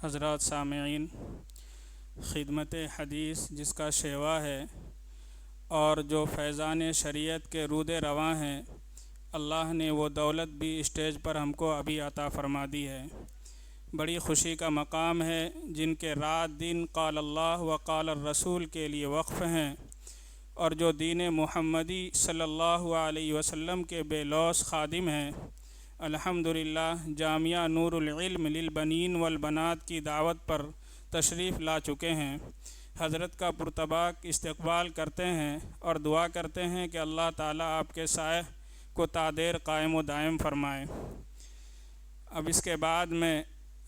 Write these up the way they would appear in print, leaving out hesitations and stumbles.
حضرات سامعین، خدمت حدیث جس کا شیوا ہے اور جو فیضان شریعت کے رود رواں ہیں، اللہ نے وہ دولت بھی اسٹیج پر ہم کو ابھی عطا فرما دی ہے۔ بڑی خوشی کا مقام ہے جن کے رات دن قال اللہ و قال الرسول کے لیے وقف ہیں اور جو دین محمدی صلی اللہ علیہ وسلم کے بے لوث خادم ہیں۔ الحمدللہ جامعہ نور العلم للبنین والبنات کی دعوت پر تشریف لا چکے ہیں۔ حضرت کا پرتپاک استقبال کرتے ہیں اور دعا کرتے ہیں کہ اللہ تعالیٰ آپ کے سائے کو تا دیر قائم و دائم فرمائے۔ اب اس کے بعد میں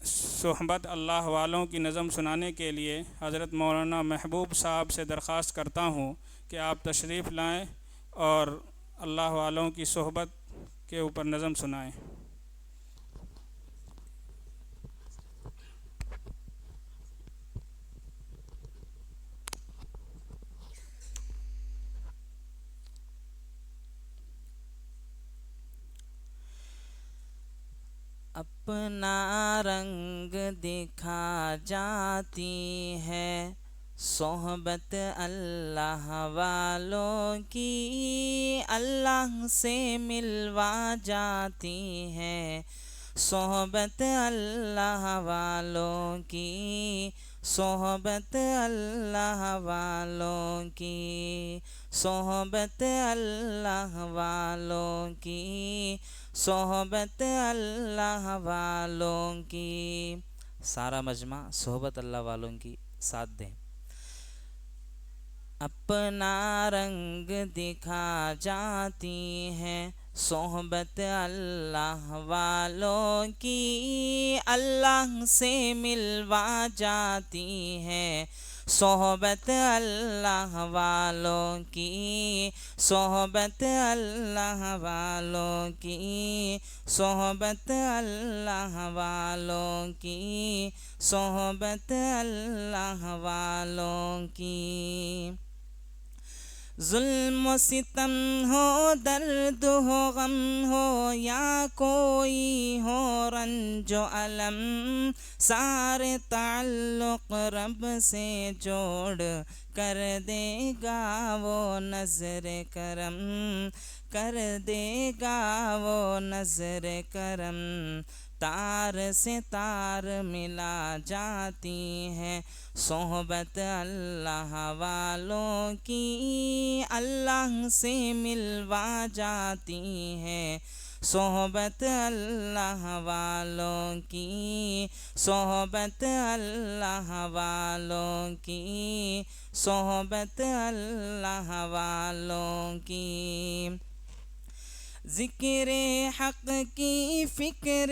صحبت اللہ والوں کی نظم سنانے کے لیے حضرت مولانا محبوب صاحب سے درخواست کرتا ہوں کہ آپ تشریف لائیں اور اللہ والوں کی صحبت کے اوپر نظم سنائیں۔ اپنا رنگ دکھا جاتی ہے صحبت اللہ والوں کی، اللہ سے ملوا جاتی ہے صحبت اللہ والوں کی، صحبت اللہ والوں کی، صحبت اللہ والوں کی، صحبت اللہ والوں کی۔ سارا مجمع صحبت اللہ والوں کی ساتھ دیں۔ اپنا رنگ دکھا جاتی ہے صحبت اللہ والوں کی، اللہ سے ملوا جاتی ہے صحبت اللہ والوں کی، صحبت اللہ والوں کی، صحبت اللہ والوں کی، صحبت اللہ والوں کی۔ ظلم و ستم ہو، درد ہو، غم ہو، یا کوئی ہو رنج و الم، سارے تعلق رب سے جوڑ کر دے گا وہ نظر کرم، کر دے گا وہ نظر کرم۔ تار سے تار ملا جاتی ہے صحبت اللہ والوں کی، اللہ سے ملوا جاتی ہے صحبت اللہ والوں کی، صحبت اللہ والوں کی، صحبت اللہ والوں کی۔ ذکر حق کی، فکر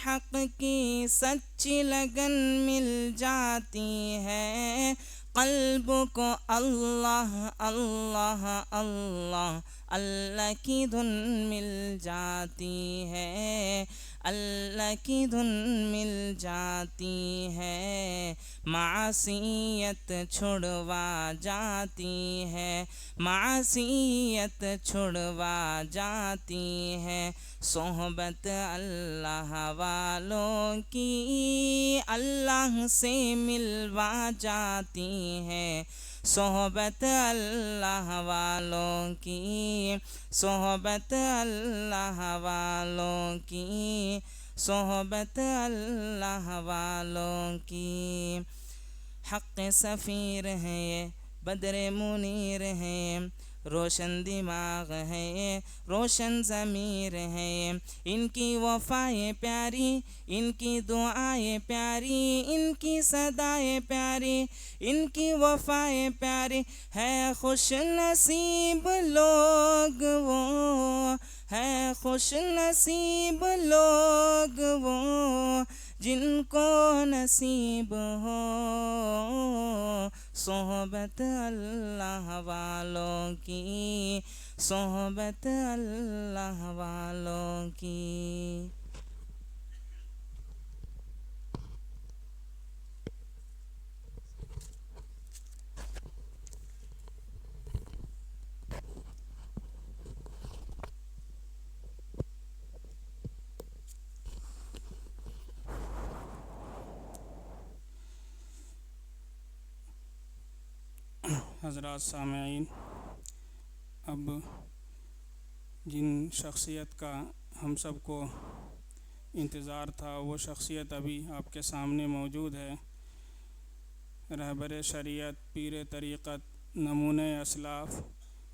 حق کی سچی لگن مل جاتی ہے قلب کو، اللہ اللہ اللہ اللہ کی دھن مل جاتی ہے، اللہ کی دھن مل جاتی ہے۔ معصیت چھڑوا جاتی ہے، معصیت چھڑوا جاتی ہے صحبت اللہ والوں کی، اللہ سے ملوا جاتی ہے صحبت اللہ والوں کی، صحبت اللہ والوں کی، صحبت اللہ والوں کی۔ حق سفیر ہے یہ بدر منیر ہے، روشن دماغ ہے یہ روشن ضمیر ہے، ان کی وفائیں پیاری، ان کی دعائیں پیاری، ان کی صدائیں پیاری، ان کی وفائیں پیاری۔ ہے خوش نصیب لوگ وہ، ہے خوش نصیب لوگ وہ، جن کو نصیب ہو صحبت اللہ والوں کی، صحبت اللہ والوں کی۔ حضرات سامعین، اب جن شخصیت کا ہم سب کو انتظار تھا وہ شخصیت ابھی آپ کے سامنے موجود ہے۔ رہبر شریعت، پیر طریقت، نمونۂ اسلاف،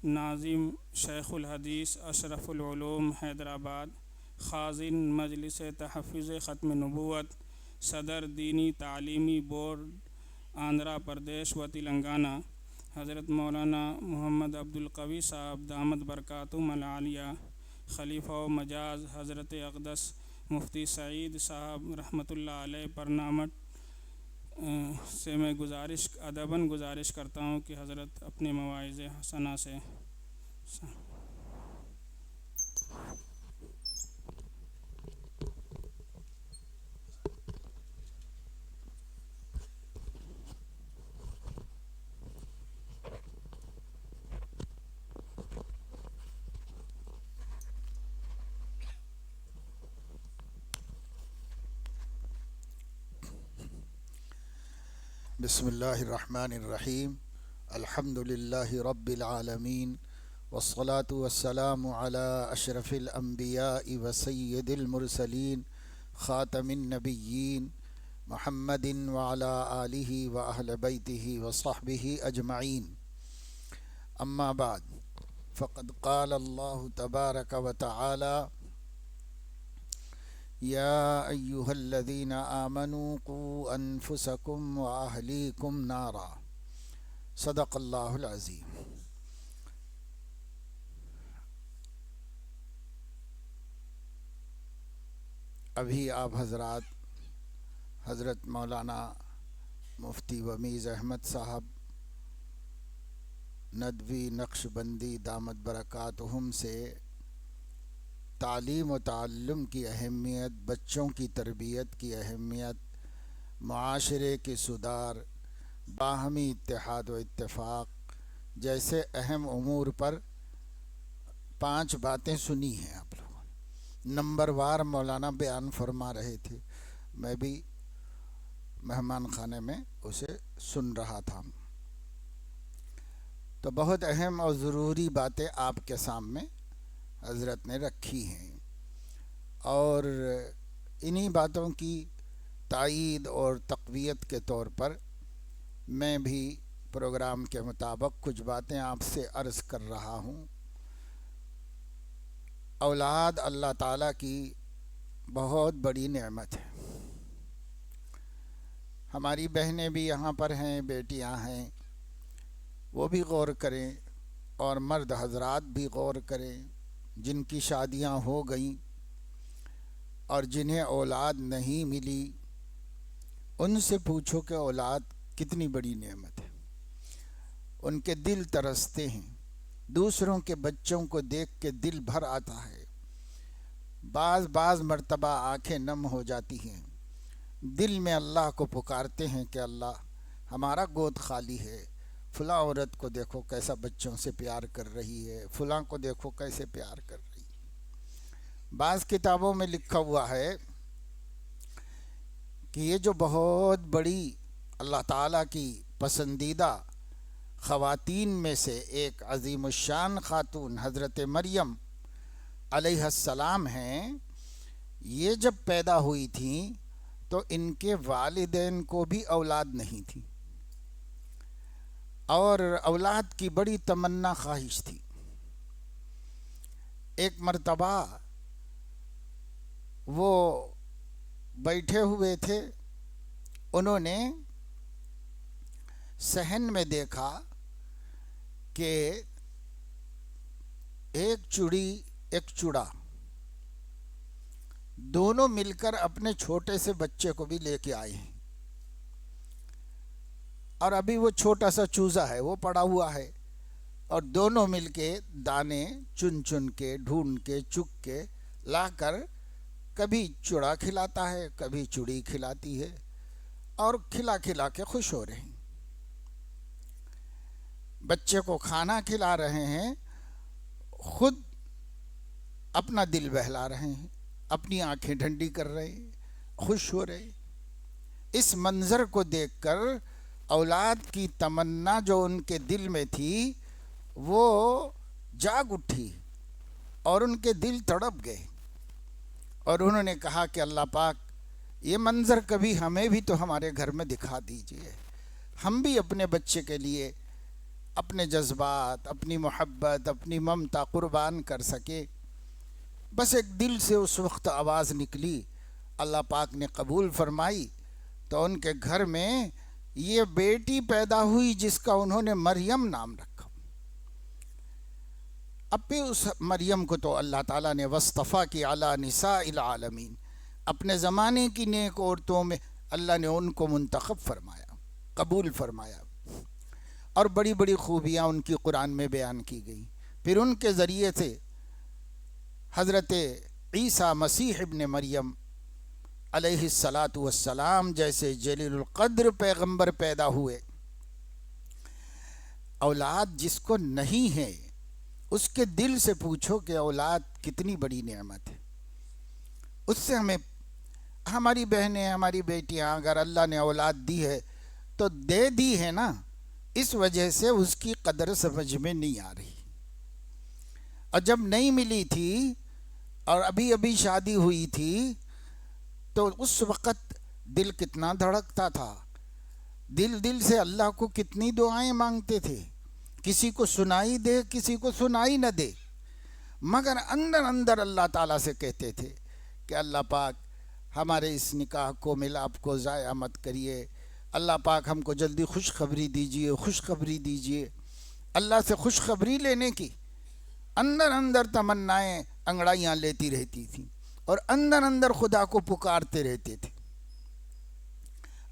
ناظم شیخ الحدیث اشرف العلوم حیدرآباد، خازن مجلس تحفظ ختم نبوت، صدر دینی تعلیمی بورڈ آندھرا پردیش و تلنگانہ، حضرت مولانا محمد عبد القوی صاحب دامت برکاتہم العالیہ، خلیفہ و مجاز حضرت اقدس مفتی سعید صاحب رحمۃ اللہ علیہ پرنامٹ سے میں ادباً گزارش کرتا ہوں کہ حضرت اپنے مواعظ حسنہ سے بسم اللہ الرحمن الرحیم، الحمد للہ رب العالمین، والصلاة والسلام علی اشرف الانبیاء وسید المرسلین، خاتم النبیین، محمد وعلی آلہ واہل بیتہ وصحبہ اجمعین، اما بعد، فقد قال اللہ تبارک وتعالی: یا ایہا الذین آمنوا قوا انفسکم واہلیکم نارا۔ صدق اللہ العظیم۔ ابھی آپ حضرات حضرت مولانا مفتی ومیز احمد صاحب ندوی نقشبندی دامت برکاتہم سے تعلیم و تعلم کی اہمیت، بچوں کی تربیت کی اہمیت، معاشرے کی سدھار، باہمی اتحاد و اتفاق جیسے اہم امور پر 5 باتیں سنی ہیں آپ لوگوں نے۔ نمبر وار مولانا بیان فرما رہے تھے، میں بھی مہمان خانے میں اسے سن رہا تھا، تو بہت اہم اور ضروری باتیں آپ کے سامنے حضرت نے رکھی ہیں، اور انہی باتوں کی تائید اور تقویت کے طور پر میں بھی پروگرام کے مطابق کچھ باتیں آپ سے عرض کر رہا ہوں۔ اولاد اللہ تعالیٰ کی بہت بڑی نعمت ہے۔ ہماری بہنیں بھی یہاں پر ہیں، بیٹیاں ہیں، وہ بھی غور کریں، اور مرد حضرات بھی غور کریں جن کی شادیاں ہو گئیں اور جنہیں اولاد نہیں ملی، ان سے پوچھو کہ اولاد کتنی بڑی نعمت ہے۔ ان کے دل ترستے ہیں، دوسروں کے بچوں کو دیکھ کے دل بھر آتا ہے، بعض مرتبہ آنکھیں نم ہو جاتی ہیں، دل میں اللہ کو پکارتے ہیں کہ اللہ ہمارا گود خالی ہے، فلاں عورت کو دیکھو کیسا بچوں سے پیار کر رہی ہے، فلاں کو دیکھو کیسے پیار کر رہی ہے۔ بعض کتابوں میں لکھا ہوا ہے کہ یہ جو بہت بڑی اللہ تعالیٰ کی پسندیدہ خواتین میں سے ایک عظیم الشان خاتون حضرت مریم علیہ السلام ہیں، یہ جب پیدا ہوئی تھیں تو ان کے والدین کو بھی اولاد نہیں تھی، اور اولاد کی بڑی تمنا خواہش تھی۔ ایک مرتبہ وہ بیٹھے ہوئے تھے، انہوں نے صحن میں دیکھا کہ ایک چڑی ایک چڑا دونوں مل کر اپنے چھوٹے سے بچے کو بھی لے کے آئے ہیں، اور ابھی وہ چھوٹا سا چوزا ہے، وہ پڑا ہوا ہے، اور دونوں مل کے دانے چن کے ڈھونڈ کے چگ کے لا کر کبھی چڑا کھلاتا ہے، کبھی چڑی کھلاتی ہے، اور کھلا کھلا کے خوش ہو رہے ہیں۔ بچے کو کھانا کھلا رہے ہیں، خود اپنا دل بہلا رہے ہیں، اپنی آنکھیں ٹھنڈی کر رہے ہیں، خوش ہو رہے ہیں۔ اس منظر کو دیکھ کر اولاد کی تمنا جو ان کے دل میں تھی وہ جاگ اٹھی اور ان کے دل تڑپ گئے، اور انہوں نے کہا کہ اللہ پاک یہ منظر کبھی ہمیں بھی تو ہمارے گھر میں دکھا دیجئے، ہم بھی اپنے بچے کے لیے اپنے جذبات، اپنی محبت، اپنی ممتا قربان کر سکے۔ بس ایک دل سے اس وقت آواز نکلی، اللہ پاک نے قبول فرمائی، تو ان کے گھر میں یہ بیٹی پیدا ہوئی جس کا انہوں نے مریم نام رکھا۔ اب بھی اس مریم کو تو اللہ تعالیٰ نے وصطفیٰ کی علی نساء العالمین، اپنے زمانے کی نیک عورتوں میں اللہ نے ان کو منتخب فرمایا، قبول فرمایا، اور بڑی بڑی خوبیاں ان کی قرآن میں بیان کی گئی۔ پھر ان کے ذریعے سے حضرت عیسیٰ مسیح ابن مریم علیہ الصلاۃ والسلام جیسے جلیل القدر پیغمبر پیدا ہوئے۔ اولاد جس کو نہیں ہے اس کے دل سے پوچھو کہ اولاد کتنی بڑی نعمت ہے۔ اس سے ہمیں، ہماری بہنیں، ہماری بیٹیاں اگر اللہ نے اولاد دی ہے تو دے دی ہے نا، اس وجہ سے اس کی قدر سمجھ میں نہیں آ رہی۔ اور جب نہیں ملی تھی اور ابھی ابھی شادی ہوئی تھی تو اس وقت دل کتنا دھڑکتا تھا، دل سے اللہ کو کتنی دعائیں مانگتے تھے، کسی کو سنائی دے کسی کو سنائی نہ دے، مگر اندر اندر اللہ تعالیٰ سے کہتے تھے کہ اللہ پاک ہمارے اس نکاح کو، ملاپ کو ضائع مت کریے، اللہ پاک ہم کو جلدی خوشخبری دیجئے، خوشخبری دیجئے۔ اللہ سے خوشخبری لینے کی اندر اندر تمنائیں انگڑائیاں لیتی رہتی تھیں، اور اندر اندر خدا کو پکارتے رہتے تھے۔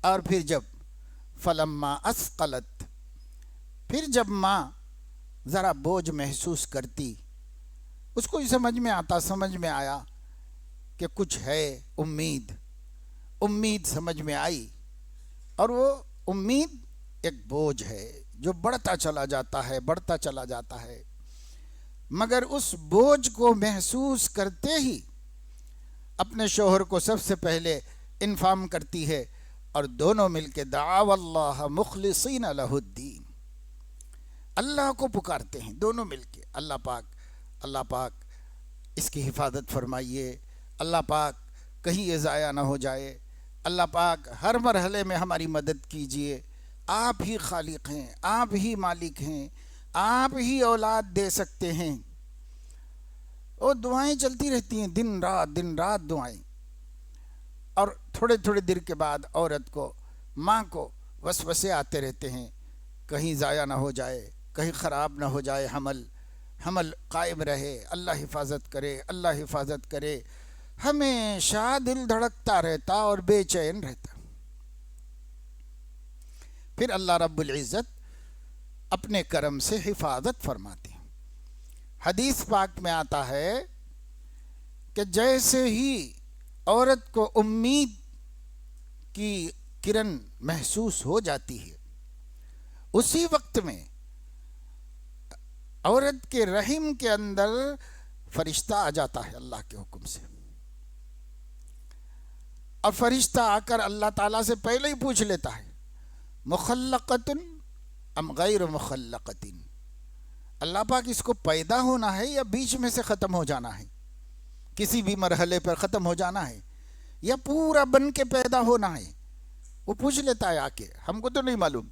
اور پھر جب فلما اسقلت، پھر جب ماں ذرا بوجھ محسوس کرتی، اس کو سمجھ میں آتا، سمجھ میں آیا کہ کچھ ہے، امید سمجھ میں آئی، اور وہ امید ایک بوجھ ہے جو بڑھتا چلا جاتا ہے، بڑھتا چلا جاتا ہے، مگر اس بوجھ کو محسوس کرتے ہی اپنے شوہر کو سب سے پہلے انفارم کرتی ہے، اور دونوں مل کے دعوا اللہ مخلصین لہ الدین، اللہ کو پکارتے ہیں دونوں مل کے، اللہ پاک اس کی حفاظت فرمائیے، اللہ پاک کہیں یہ ضائع نہ ہو جائے، اللہ پاک ہر مرحلے میں ہماری مدد کیجئے، آپ ہی خالق ہیں، آپ ہی مالک ہیں، آپ ہی اولاد دے سکتے ہیں۔ اور دعائیں چلتی رہتی ہیں، دن رات دعائیں، اور تھوڑے دیر کے بعد عورت کو، ماں کو وسوسے آتے رہتے ہیں، کہیں ضائع نہ ہو جائے، کہیں خراب نہ ہو جائے، حمل قائم رہے، اللہ حفاظت کرے، اللہ حفاظت کرے، ہمیشہ دل دھڑکتا رہتا اور بے چین رہتا۔ پھر اللہ رب العزت اپنے کرم سے حفاظت فرماتے ہیں۔ حدیث پاک میں آتا ہے کہ جیسے ہی عورت کو امید کی کرن محسوس ہو جاتی ہے، اسی وقت میں عورت کے رحم کے اندر فرشتہ آ جاتا ہے اللہ کے حکم سے، اور فرشتہ آ کر اللہ تعالیٰ سے پہلے ہی پوچھ لیتا ہے مخلقۃ ام غیر مخلقۃ، اللہ پاک اس کو پیدا ہونا ہے یا بیچ میں سے ختم ہو جانا ہے، کسی بھی مرحلے پر ختم ہو جانا ہے، یا پورا بن کے پیدا ہونا ہے، وہ پوچھ لیتا ہے آ کے، ہم کو تو نہیں معلوم،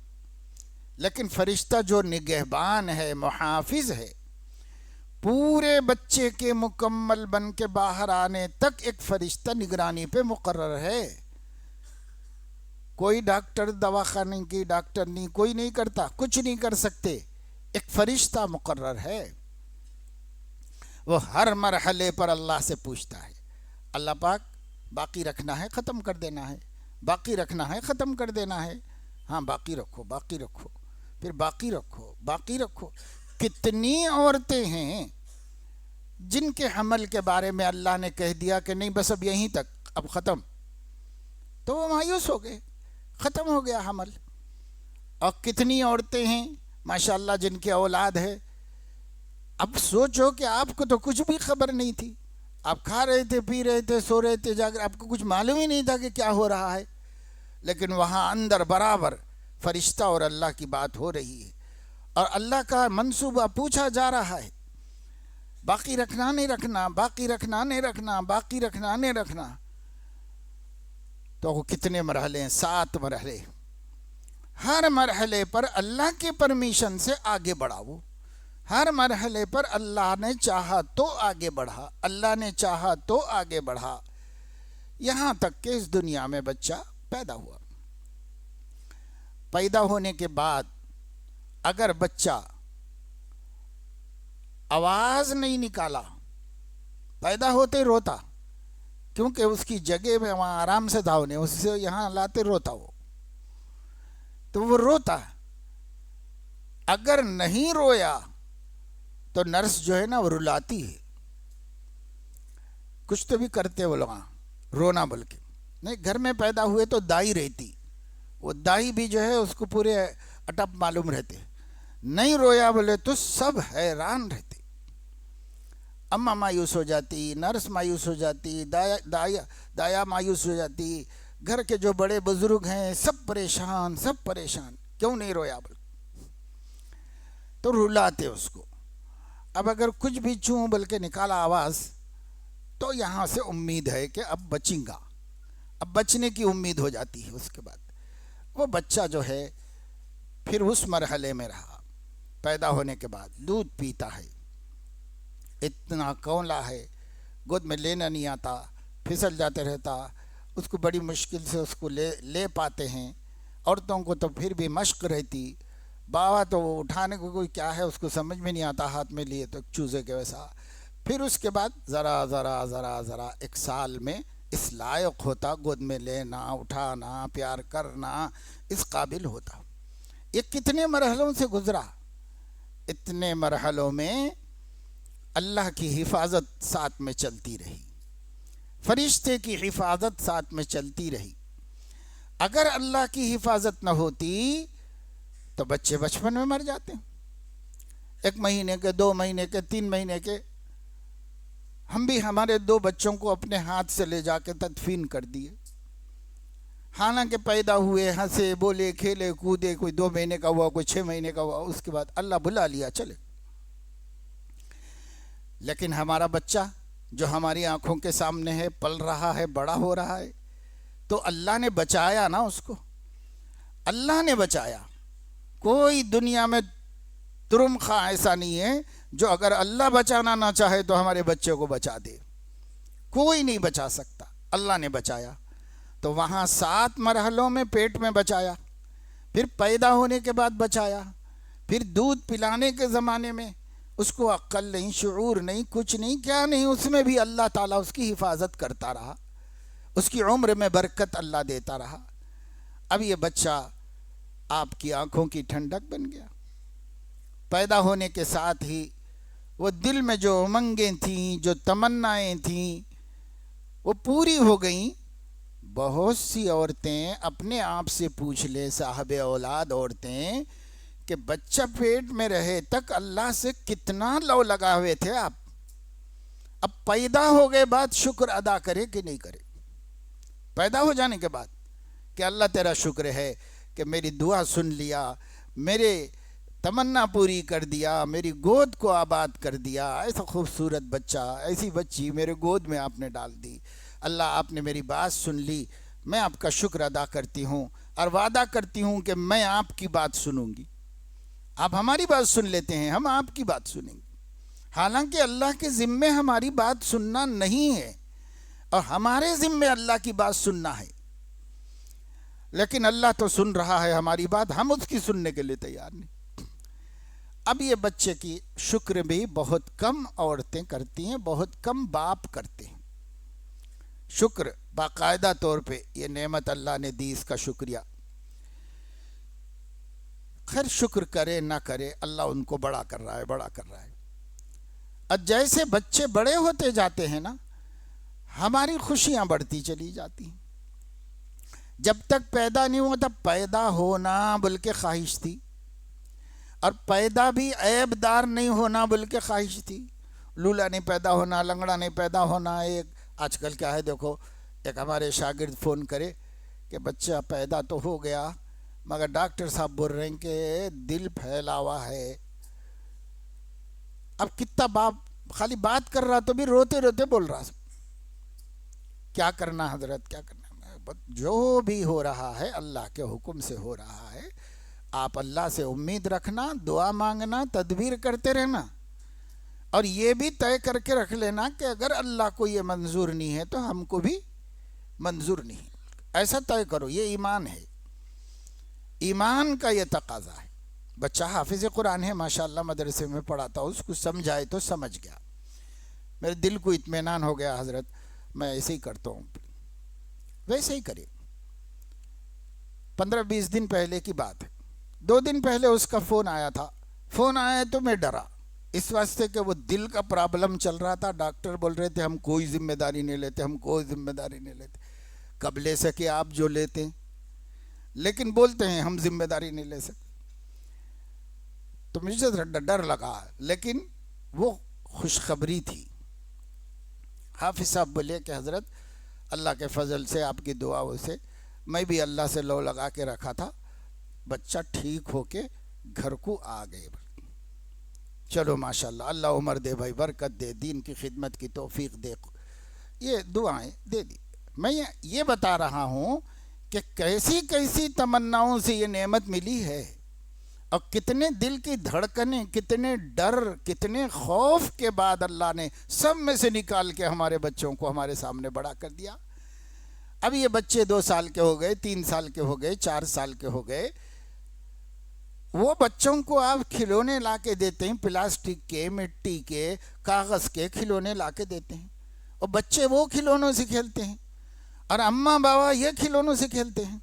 لیکن فرشتہ جو نگہبان ہے، محافظ ہے، پورے بچے کے مکمل بن کے باہر آنے تک ایک فرشتہ نگرانی پہ مقرر ہے۔ کوئی ڈاکٹر، دواخانے کی ڈاکٹر نہیں، کوئی نہیں کرتا، کچھ نہیں کر سکتے، ایک فرشتہ مقرر ہے، وہ ہر مرحلے پر اللہ سے پوچھتا ہے، اللہ پاک باقی رکھنا ہے ختم کر دینا ہے، باقی رکھنا ہے ختم کر دینا ہے، ہاں باقی رکھو، باقی رکھو، پھر باقی رکھو، باقی رکھو۔ کتنی عورتیں ہیں جن کے حمل کے بارے میں اللہ نے کہہ دیا کہ نہیں بس اب یہیں تک، اب ختم، تو وہ مایوس ہو گئے، ختم ہو گیا حمل۔ اور کتنی عورتیں ہیں ماشاءاللہ جن کی اولاد ہے، اب سوچو کہ آپ کو تو کچھ بھی خبر نہیں تھی، آپ کھا رہے تھے، پی رہے تھے، سو رہے تھے، جاگ رہے، آپ کو کچھ معلوم ہی نہیں تھا کہ کیا ہو رہا ہے، لیکن وہاں اندر برابر فرشتہ اور اللہ کی بات ہو رہی ہے اور اللہ کا منصوبہ پوچھا جا رہا ہے، باقی رکھنا نہیں رکھنا، باقی رکھنا نہیں رکھنا، باقی رکھنا نہیں رکھنا. تو وہ کتنے مرحلے ہیں؟ 7 مرحلے. ہر مرحلے پر اللہ کے پرمیشن سے آگے بڑھا. وہ ہر مرحلے پر اللہ نے چاہا تو آگے بڑھا، اللہ نے چاہا تو آگے بڑھا، یہاں تک کہ اس دنیا میں بچہ پیدا ہوا. پیدا ہونے کے بعد اگر بچہ آواز نہیں نکالا، پیدا ہوتے روتا، کیونکہ اس کی جگہ میں وہاں آرام سے تھا، انہیں اس سے یہاں لاتے روتا، تو وہ روتا. اگر نہیں رویا تو نرس جو ہے نا وہ رلاتی ہے. کچھ تو بھی کرتے وہ لوگ رونا بول کے. نہیں، گھر میں پیدا ہوئے تو دائی رہتی، وہ دائی بھی جو ہے اس کو پورے اٹپ معلوم رہتے. نہیں رویا بولے تو سب حیران رہتے. اماں مایوس ہو جاتی، نرس مایوس ہو جاتی، دایا مایوس ہو جاتی، گھر کے جو بڑے بزرگ ہیں سب پریشان، سب پریشان. کیوں نہیں رویا بول تو رلاتے اس کو. اب اگر کچھ بھی چوں بول کے نکالا آواز تو یہاں سے امید ہے کہ اب بچیں گا، اب بچنے کی امید ہو جاتی ہے. اس کے بعد وہ بچہ جو ہے پھر اس مرحلے میں رہا. پیدا ہونے کے بعد دودھ پیتا ہے، اتنا کولا ہے، گود میں لینا نہیں آتا، پھسل جاتے رہتا. اس کو بڑی مشکل سے اس کو لے پاتے ہیں. عورتوں کو تو پھر بھی مشق رہتی، بابا تو وہ اٹھانے کو کوئی کیا ہے اس کو سمجھ میں نہیں آتا، ہاتھ میں لیے تو چوزے کے ویسا. پھر اس کے بعد ذرا ذرا ذرا ذرا 1 سال میں اس لائق ہوتا، گود میں لینا، اٹھانا، پیار کرنا، اس قابل ہوتا. یہ کتنے مرحلوں سے گزرا. اتنے مرحلوں میں اللہ کی حفاظت ساتھ میں چلتی رہی، فرشتے کی حفاظت ساتھ میں چلتی رہی. اگر اللہ کی حفاظت نہ ہوتی تو بچے بچپن میں مر جاتے. 1 مہینے کے، 2 مہینے کے، 3 مہینے کے. ہم بھی ہمارے 2 بچوں کو اپنے ہاتھ سے لے جا کے تدفین کر دیے، حالانکہ پیدا ہوئے، ہنسے، بولے، کھیلے، کودے. کوئی 2 مہینے کا ہوا، کوئی 6 مہینے کا ہوا، اس کے بعد اللہ بلا لیا چلے. لیکن ہمارا بچہ جو ہماری آنکھوں کے سامنے ہے، پل رہا ہے، بڑا ہو رہا ہے، تو اللہ نے بچایا نا اس کو. اللہ نے بچایا. کوئی دنیا میں ترم خواہ ایسا نہیں ہے جو اگر اللہ بچانا نہ چاہے تو ہمارے بچے کو بچا دے. کوئی نہیں بچا سکتا، اللہ نے بچایا. تو وہاں 7 مرحلوں میں پیٹ میں بچایا، پھر پیدا ہونے کے بعد بچایا، پھر دودھ پلانے کے زمانے میں اس کو عقل نہیں، شعور نہیں، کچھ نہیں، کیا نہیں، اس میں بھی اللہ تعالیٰ اس کی حفاظت کرتا رہا، اس کی عمر میں برکت اللہ دیتا رہا. اب یہ بچہ آپ کی آنکھوں کی ٹھنڈک بن گیا. پیدا ہونے کے ساتھ ہی وہ دل میں جو امنگیں تھیں، جو تمنائیں تھیں، وہ پوری ہو گئیں. بہت سی عورتیں اپنے آپ سے پوچھ لے، صاحب اولاد عورتیں، کہ بچہ پیٹ میں رہے تک اللہ سے کتنا لو لگا ہوئے تھے آپ. اب پیدا ہو گئے بعد شکر ادا کرے کہ نہیں کرے. پیدا ہو جانے کے بعد کہ اللہ تیرا شکر ہے کہ میری دعا سن لیا، میرے تمنا پوری کر دیا، میری گود کو آباد کر دیا. ایسا خوبصورت بچہ، ایسی بچی میرے گود میں آپ نے ڈال دی. اللہ آپ نے میری بات سن لی، میں آپ کا شکر ادا کرتی ہوں اور وعدہ کرتی ہوں کہ میں آپ کی بات سنوں گی. آپ ہماری بات سن لیتے ہیں، ہم آپ کی بات سنیں گے. حالانکہ اللہ کے ذمے ہماری بات سننا نہیں ہے اور ہمارے ذمے اللہ کی بات سننا ہے. لیکن اللہ تو سن رہا ہے ہماری بات، ہم اس کی سننے کے لیے تیار نہیں. اب یہ بچے کی شکر بھی بہت کم عورتیں کرتی ہیں، بہت کم باپ کرتے ہیں. شکر باقاعدہ طور پہ یہ نعمت اللہ نے دی، اس کا شکریہ. خیر شکر کرے نہ کرے، اللہ ان کو بڑا کر رہا ہے، بڑا کر رہا ہے. اب جیسے بچے بڑے ہوتے جاتے ہیں نا، ہماری خوشیاں بڑھتی چلی جاتی ہیں. جب تک پیدا نہیں ہوا تب پیدا ہونا بلکہ خواہش تھی، اور پیدا بھی عیب دار نہیں ہونا بلکہ خواہش تھی. لولا نہیں پیدا ہونا، لنگڑا نہیں پیدا ہونا. ایک آج کل کیا ہے دیکھو، ایک ہمارے شاگرد فون کرے کہ بچہ پیدا تو ہو گیا مگر ڈاکٹر صاحب بول رہے ہیں کہ دل پھیلا ہوا ہے. اب کتنا باپ خالی بات کر رہا تو بھی روتے روتے بول رہا. کیا کرنا حضرت, کیا کرنا؟ جو بھی ہو رہا ہے اللہ کے حکم سے ہو رہا ہے. آپ اللہ سے امید رکھنا, دعا مانگنا, تدبیر کرتے رہنا, اور یہ بھی طے کر کے رکھ لینا کہ اگر اللہ کو یہ منظور نہیں ہے تو ہم کو بھی منظور نہیں. ایسا طے کرو. یہ ایمان ہے, ایمان کا یہ تقاضا ہے. بچہ حافظ قرآن ہے ماشاءاللہ, مدرسے میں پڑھاتا ہوں, اس کو سمجھائے تو سمجھ گیا. میرے دل کو اطمینان ہو گیا حضرت, میں ایسے ہی کرتا ہوں. ویسے ہی کرے. 15-20 دن پہلے کی بات ہے. 2 دن پہلے اس کا فون آیا تھا. فون آیا تو میں ڈرا اس واسطے کہ وہ دل کا پرابلم چل رہا تھا. ڈاکٹر بول رہے تھے ہم کوئی ذمہ داری نہیں لیتے, ہم کوئی ذمہ داری نہیں لیتے. کب لے سکے آپ جو لیتے ہیں, لیکن بولتے ہیں ہم ذمہ داری نہیں لے سکتے. تو مجھے ڈر لگا, لیکن وہ خوشخبری تھی. حافظ صاحب بولے کہ حضرت اللہ کے فضل سے, آپ کی دعاؤں سے, میں بھی اللہ سے لو لگا کے رکھا تھا, بچہ ٹھیک ہو کے گھر کو آ گئے. چلو ماشاءاللہ, اللہ عمر دے بھائی, برکت دے, دین کی خدمت کی توفیق دے. یہ دعائیں دے دی. میں یہ بتا رہا ہوں کہ کیسی کیسی تمناؤں سے یہ نعمت ملی ہے, اور کتنے دل کی دھڑکنیں, کتنے ڈر, کتنے خوف کے بعد اللہ نے سب میں سے نکال کے ہمارے بچوں کو ہمارے سامنے بڑا کر دیا. اب یہ بچے 2 سال کے ہو گئے, 3 سال کے ہو گئے, 4 سال کے ہو گئے. وہ بچوں کو آپ کھلونے لا کے دیتے ہیں, پلاسٹک کے, مٹی کے, کاغذ کے کھلونے لا کے دیتے ہیں, اور بچے وہ کھلونوں سے کھیلتے ہیں, اور اماں بابا یہ کھلونوں سے کھیلتے ہیں.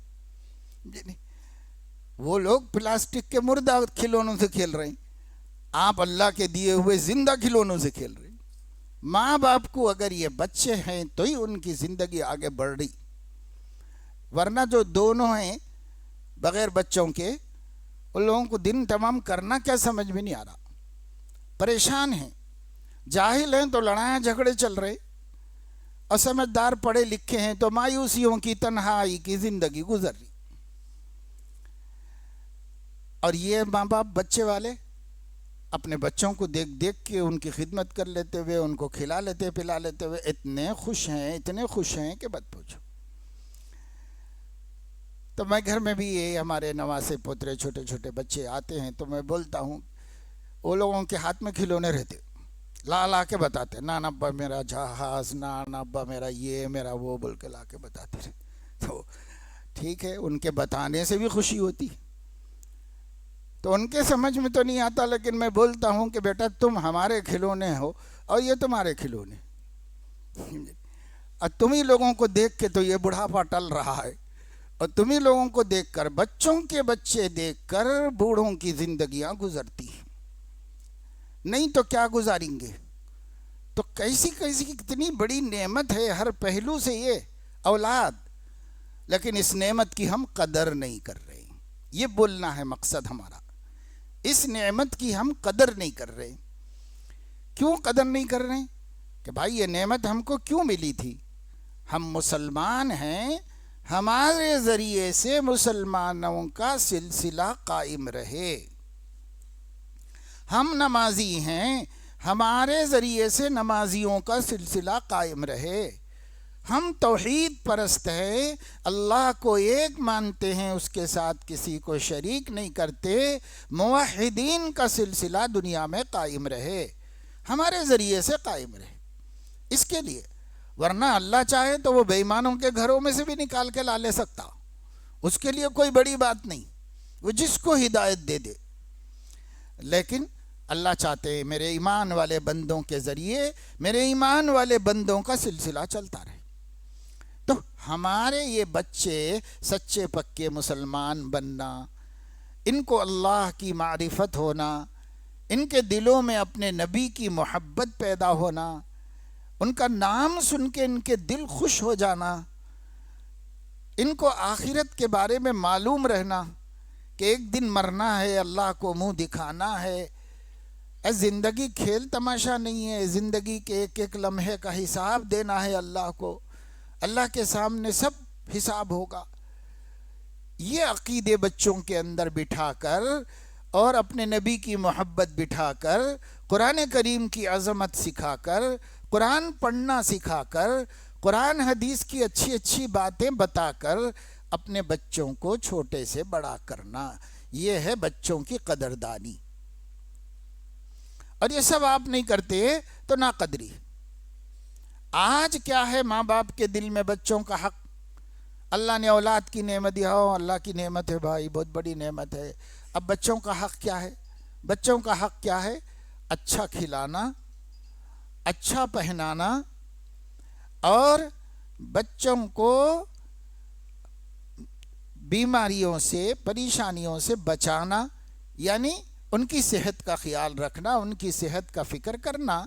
وہ لوگ پلاسٹک کے مردہ کھلونوں سے کھیل رہے ہیں, آپ اللہ کے دیے ہوئے زندہ کھلونوں سے کھیل رہے ہیں. ماں باپ کو اگر یہ بچے ہیں تو ہی ان کی زندگی آگے بڑھ رہی, ورنہ جو دونوں ہیں بغیر بچوں کے, ان لوگوں کو دن تمام کرنا کیا سمجھ میں نہیں آ رہا. پریشان ہیں, جاہل ہیں تو لڑائیاں جھگڑے چل رہے, اور سمجھدار پڑھے لکھے ہیں تو مایوسیوں کی, تنہائی کی زندگی گزر رہی. اور یہ ماں باپ بچے والے اپنے بچوں کو دیکھ دیکھ کے ان کی خدمت کر لیتے ہوئے, ان کو کھلا لیتے پلا لیتے ہوئے اتنے خوش ہیں کہ مت پوچھو. تو میں گھر میں بھی یہ ہمارے نواسے پوترے چھوٹے چھوٹے بچے آتے ہیں تو میں بولتا ہوں, وہ لوگوں کے ہاتھ میں کھلونے رہتے, لا کے بتاتے, نانا ابا میرا جہاز, نانا ابا میرا یہ, میرا وہ, بول کے لا کے بتاتے رہے. تو ٹھیک ہے, ان کے بتانے سے بھی خوشی ہوتی, تو ان کے سمجھ میں تو نہیں آتا, لیکن میں بولتا ہوں کہ بیٹا تم ہمارے کھلونے ہو اور یہ تمہارے کھلونے, اور تمہیں لوگوں کو دیکھ کے تو یہ بڑھاپا ٹل رہا ہے, اور تمہیں لوگوں کو دیکھ کر, بچوں کے بچے دیکھ کر بوڑھوں کی زندگیاں گزرتی ہیں. نہیں تو کیا گزاریں گے. تو کیسی کتنی بڑی نعمت ہے ہر پہلو سے یہ اولاد, لیکن اس نعمت کی ہم قدر نہیں کر رہے. یہ بولنا ہے مقصد ہمارا, اس نعمت کی ہم قدر نہیں کر رہے. کیوں قدر نہیں کر رہے؟ کہ بھائی یہ نعمت ہم کو کیوں ملی تھی. ہم مسلمان ہیں, ہمارے ذریعے سے مسلمانوں کا سلسلہ قائم رہے. ہم نمازی ہیں, ہمارے ذریعے سے نمازیوں کا سلسلہ قائم رہے. ہم توحید پرست ہیں, اللہ کو ایک مانتے ہیں, اس کے ساتھ کسی کو شریک نہیں کرتے. موحدین کا سلسلہ دنیا میں قائم رہے, ہمارے ذریعے سے قائم رہے. اس کے لیے, ورنہ اللہ چاہے تو وہ بے ایمانوں کے گھروں میں سے بھی نکال کے لا لے سکتا, اس کے لیے کوئی بڑی بات نہیں, وہ جس کو ہدایت دے دے. لیکن اللہ چاہتے ہیں میرے ایمان والے بندوں کے ذریعے میرے ایمان والے بندوں کا سلسلہ چلتا رہے. تو ہمارے یہ بچے سچے پکے مسلمان بننا, ان کو اللہ کی معرفت ہونا, ان کے دلوں میں اپنے نبی کی محبت پیدا ہونا, ان کا نام سن کے ان کے دل خوش ہو جانا, ان کو آخرت کے بارے میں معلوم رہنا کہ ایک دن مرنا ہے, اللہ کو منہ دکھانا ہے. زندگی کھیل تماشا نہیں ہے, زندگی کے ایک ایک لمحے کا حساب دینا ہے اللہ کو. اللہ کے سامنے سب حساب ہوگا. یہ عقیدے بچوں کے اندر بٹھا کر اور اپنے نبی کی محبت بٹھا کر، قرآن کریم کی عظمت سکھا کر، قرآن پڑھنا سکھا کر، قرآن حدیث کی اچھی اچھی باتیں بتا کر اپنے بچوں کو چھوٹے سے بڑا کرنا، یہ ہے بچوں کی قدردانی۔ اور یہ سب آپ نہیں کرتے تو ناقدری۔ آج کیا ہے ماں باپ کے دل میں بچوں کا حق؟ اللہ نے اولاد کی نعمت دیا ہو، اللہ کی نعمت ہے بھائی، بہت بڑی نعمت ہے۔ اب بچوں کا حق کیا ہے؟ بچوں کا حق کیا ہے؟ اچھا کھلانا، اچھا پہنانا، اور بچوں کو بیماریوں سے، پریشانیوں سے بچانا، یعنی ان کی صحت کا خیال رکھنا، ان کی صحت کا فکر کرنا۔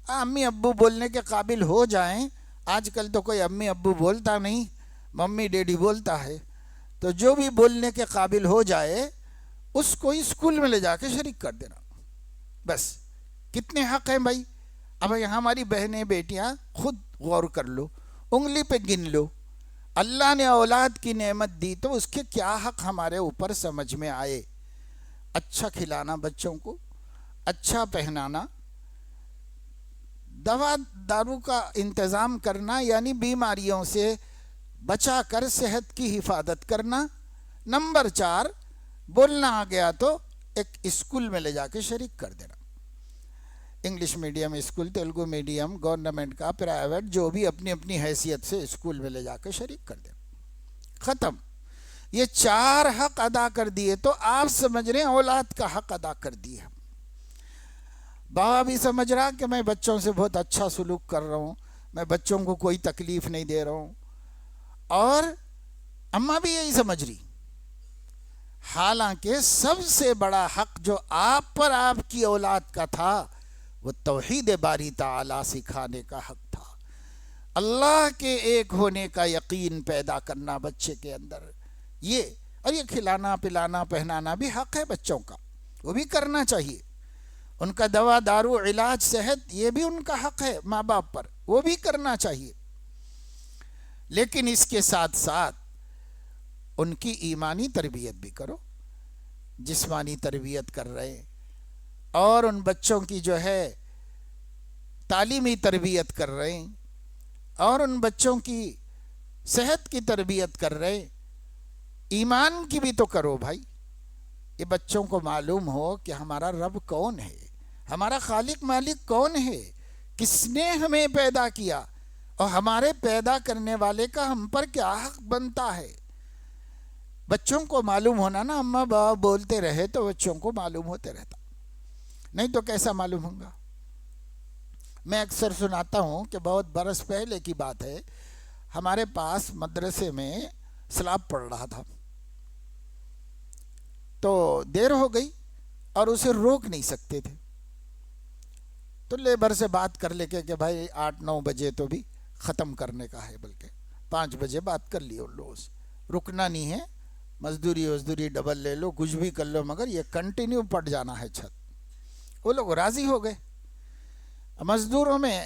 امی ابو بولنے کے قابل ہو جائیں، آج کل تو کوئی امی ابو بولتا نہیں، ممی ڈیڈی بولتا ہے، تو جو بھی بولنے کے قابل ہو جائے اس کو اسکول میں لے جا کے شریک کر دینا۔ بس کتنے حق ہیں بھائی؟ اب یہاں ہماری بہنیں بیٹیاں خود غور کر لو، انگلی پہ گن لو، اللہ نے اولاد کی نعمت دی تو اس کے کیا حق ہمارے اوپر سمجھ میں آئے؟ اچھا کھلانا بچوں کو، اچھا پہنانا، دوا دارو کا انتظام کرنا، یعنی بیماریوں سے بچا کر صحت کی حفاظت کرنا۔ نمبر 4، بولنا آ گیا تو ایک اسکول میں لے جا کے شریک کر دینا۔ English medium school, Telugu medium, government کا، پرائیویٹ، جو بھی اپنی اپنی حیثیت سے اسکول میں لے جا کے شریک کر دینا۔ ختم۔ یہ 4 حق ادا کر دیے تو آپ سمجھ رہے ہیں اولاد کا حق ادا کر دیے۔ باپ بھی سمجھ رہا کہ میں بچوں سے بہت اچھا سلوک کر رہا ہوں، میں بچوں کو کوئی تکلیف نہیں دے رہا ہوں، اور اماں بھی یہی سمجھ رہی۔ حالانکہ سب سے بڑا حق جو آپ پر آپ کی اولاد کا تھا وہ توحید باری تعالی سکھانے کا حق تھا، اللہ کے ایک ہونے کا یقین پیدا کرنا بچے کے اندر۔ اور یہ کھلانا پلانا پہنانا بھی حق ہے بچوں کا، وہ بھی کرنا چاہیے۔ ان کا دوا دارو علاج صحت، یہ بھی ان کا حق ہے ماں باپ پر، وہ بھی کرنا چاہیے۔ لیکن اس کے ساتھ ساتھ ان کی ایمانی تربیت بھی کرو، جسمانی تربیت کر رہے، اور ان بچوں کی جو ہے تعلیمی تربیت کر رہے ہیں، اور ان بچوں کی صحت کی تربیت کر رہے، ایمان کی بھی تو کرو بھائی۔ یہ بچوں کو معلوم ہو کہ ہمارا رب کون ہے، ہمارا خالق مالک کون ہے، کس نے ہمیں پیدا کیا، اور ہمارے پیدا کرنے والے کا ہم پر کیا حق بنتا ہے۔ بچوں کو معلوم ہونا نا، اماں بابا بولتے رہے تو بچوں کو معلوم ہوتے رہتا، نہیں تو کیسا معلوم ہوگا۔ میں اکثر سناتا ہوں کہ بہت برس پہلے کی بات ہے، ہمارے پاس مدرسے میں سلاب پڑ رہا تھا، تو دیر ہو گئی اور اسے روک نہیں سکتے تھے، تو لیبر سے بات کر لے کے کہ بھائی 8-9 بجے تو بھی ختم کرنے کا ہے، بلکہ 5 بجے بات کر لی ان لوگوں سے، رکنا نہیں ہے، مزدوری ڈبل لے لو، کچھ بھی کر لو، مگر یہ کنٹینیو پڑ جانا ہے چھت۔ وہ لوگ راضی ہو گئے۔ مزدوروں میں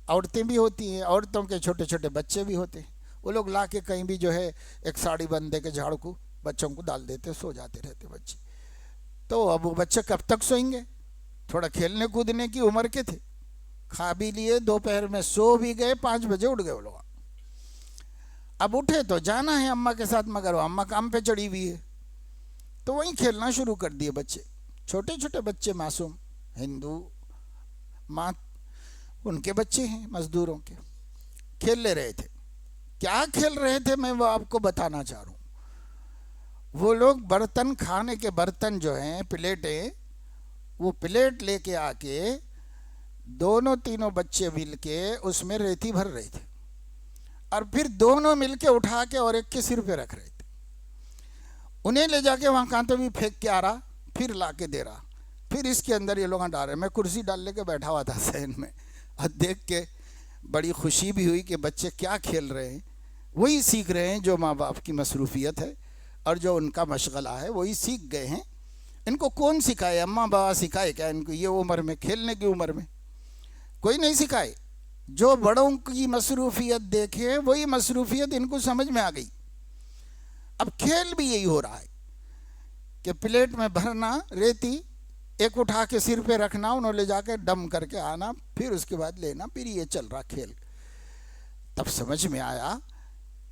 عورتیں بھی ہوتی ہیں، عورتوں کے چھوٹے چھوٹے بچے بھی ہوتے ہیں، وہ لوگ لا کے کہیں بھی جو ہے ایک ساڑی بند دے کے جھاڑو کو بچوں کو ڈال دیتے، سو جاتے رہتے بچے۔ تو اب وہ بچے کب تک سوئیں گے؟ تھوڑا کھیلنے کودنے کی عمر کے تھے، کھا بھی لیے، دوپہر میں سو بھی گئے، 5 بجے اٹھ گئے وہ لوگ۔ اب اٹھے تو جانا ہے اماں کے ساتھ، مگر وہ اماں کام پہ چڑھی ہوئی ہے، تو وہیں کھیلنا شروع کر دیے بچے، چھوٹے چھوٹے بچے معصوم، ہندو ماں ان کے بچے ہیں مزدوروں کے، کھیل لے رہے تھے۔ کیا کھیل رہے تھے میں وہ آپ کو بتانا چاہ رہا ہوں۔ وہ لوگ برتن، کھانے کے برتن جو ہیں، پلیٹیں، وہ پلیٹ لے کے آ کے دونوں تینوں بچے مل کے اس میں ریتی بھر رہے تھے، اور پھر دونوں مل کے اٹھا کے اور ایک کے سر پہ رکھ رہے تھے، انہیں لے جا کے وہاں کانٹے بھی پھینک کے آ رہا، پھر لا کے دے رہا، پھر اس کے اندر یہ لوگ ڈال رہے۔ میں کرسی ڈال لے کے بیٹھا ہوا تھا سین میں، اور دیکھ کے بڑی خوشی بھی ہوئی کہ بچے کیا کھیل رہے ہیں، وہی سیکھ رہے ہیں جو ماں باپ کی مصروفیت ہے اور جو ان کا مشغلہ ہے، وہی سیکھ گئے ہیں۔ ان کو کون سکھائے؟ اماں بابا سکھائے کیا ان کو؟ یہ عمر میں، کھیلنے کی عمر میں کوئی نہیں سکھائے۔ جو بڑوں کی مصروفیت دیکھے وہی مصروفیت ان کو سمجھ میں آ گئی۔ اب کھیل بھی یہی ہو رہا ہے کہ پلیٹ میں بھرنا ریتی، ایک اٹھا کے سر پہ رکھنا، انہوں لے جا کے ڈم کر کے آنا، پھر اس کے بعد لینا، پھر یہ چل رہا کھیل۔ تب سمجھ میں آیا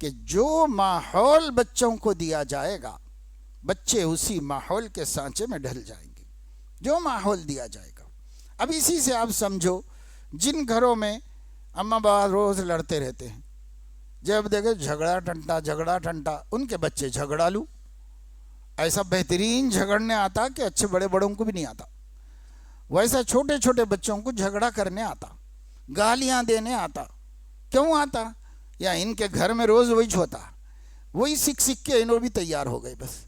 کہ جو ماحول بچوں کو دیا جائے گا بچے اسی ماحول کے سانچے میں ڈھل جائیں گے، جو ماحول دیا جائے گا۔ اب اسی سے آپ سمجھو جن گھروں میں اماں باپ روز لڑتے رہتے ہیں، جب دیکھے جھگڑا ٹنٹا، ان کے بچے جھگڑالو، ایسا بہترین جھگڑنے آتا کہ اچھے بڑے بڑوں کو بھی نہیں آتا، ویسا چھوٹے چھوٹے بچوں کو جھگڑا کرنے آتا، گالیاں دینے آتا۔ کیوں آتا؟ یا ان کے گھر میں روز وہی ہوتا، وہی سیکھ کے انہوں بھی تیار ہو گئے، بس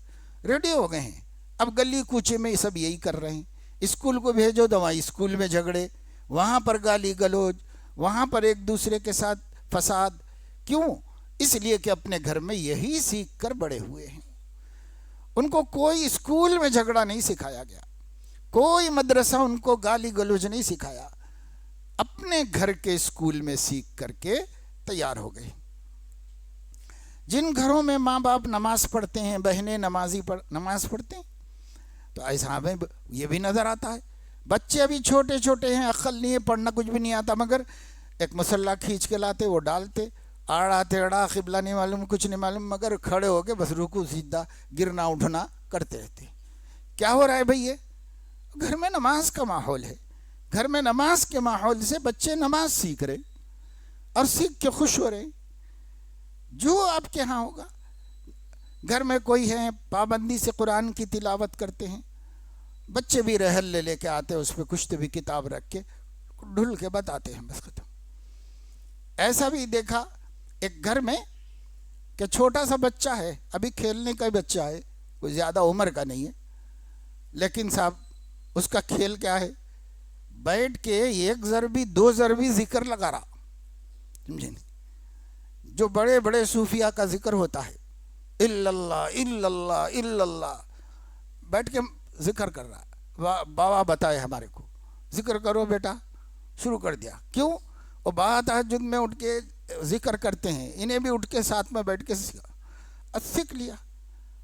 ریڈی ہو گئے ہیں۔ اب گلی کوچے میں سب یہی کر رہے ہیں، اسکول کو بھیجو تو وہاں اسکول میں جھگڑے، وہاں پر گالی گلوج، وہاں پر ایک دوسرے کے ساتھ فساد۔ کیوں؟ اس لیے کہ اپنے گھر میں یہی سیکھ کر بڑے ہوئے ہیں۔ ان کو کوئی اسکول میں جھگڑا نہیں سکھایا گیا، کوئی مدرسہ ان کو گالی گلوج نہیں سکھایا، اپنے گھر کے اسکول میں سیکھ کر کے تیار ہو گئے۔ جن گھروں میں ماں باپ نماز پڑھتے ہیں، بہنیں نماز پڑھتے ہیں، تو ایسا ہمیں یہ بھی نظر آتا ہے، بچے ابھی چھوٹے چھوٹے ہیں، عقل نہیں ہے، پڑھنا کچھ بھی نہیں آتا، مگر ایک مسلح کھینچ کے لاتے، وہ ڈالتے، آڑا تیڑا، قبلہ نہیں معلوم، کچھ نہیں معلوم، مگر کھڑے ہو کے بس رکوع سیدھا، گرنا اٹھنا کرتے رہتے۔ کیا ہو رہا ہے بھئی؟ یہ گھر میں نماز کا ماحول ہے، گھر میں نماز کے ماحول سے بچے نماز سیکھ رہے اور سیکھ کے خوش ہو رہے۔ جو آپ کے ہاں ہوگا، گھر میں کوئی ہے پابندی سے قرآن کی تلاوت کرتے ہیں، بچے بھی رحل لے کے آتے، اس پہ کچھ تو بھی کتاب رکھ کے ڈھل کے بتاتے ہیں، بس ختم۔ ایسا بھی دیکھا ایک گھر میں کہ چھوٹا سا بچہ ہے، ابھی کھیلنے کا بچہ ہے، کوئی زیادہ عمر کا نہیں ہے، لیکن صاحب اس کا کھیل کیا ہے؟ بیٹھ کے 1 ضربی 2 ضربی ذکر لگا رہا، سمجھے؟ جو بڑے بڑے صوفیاء کا ذکر ہوتا ہے، الا اللہ الا اللہ الا اللہ، بیٹھ کے ذکر کر رہا۔ بابا بتائے ہمارے کو، ذکر کرو بیٹا، شروع کر دیا۔ کیوں؟ وہ تہجد میں اٹھ کے ذکر کرتے ہیں، انہیں بھی اٹھ کے ساتھ میں بیٹھ کے سیکھ لیا۔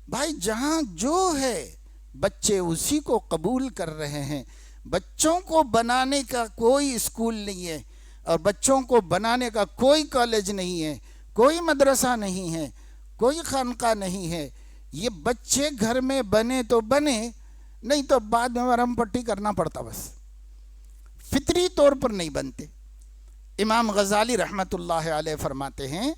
بھائی جہاں جو ہے بچے اسی کو قبول کر رہے ہیں۔ بچوں کو بنانے کا کوئی اسکول نہیں ہے، اور بچوں کو بنانے کا کوئی کالج نہیں ہے، کوئی مدرسہ نہیں ہے، کوئی خانقاہ نہیں ہے۔ یہ بچے گھر میں بنے تو بنے، نہیں تو بعد میں مرہم پٹی کرنا پڑتا، بس فطری طور پر نہیں بنتے۔ امام غزالی رحمۃ اللہ علیہ فرماتے ہیں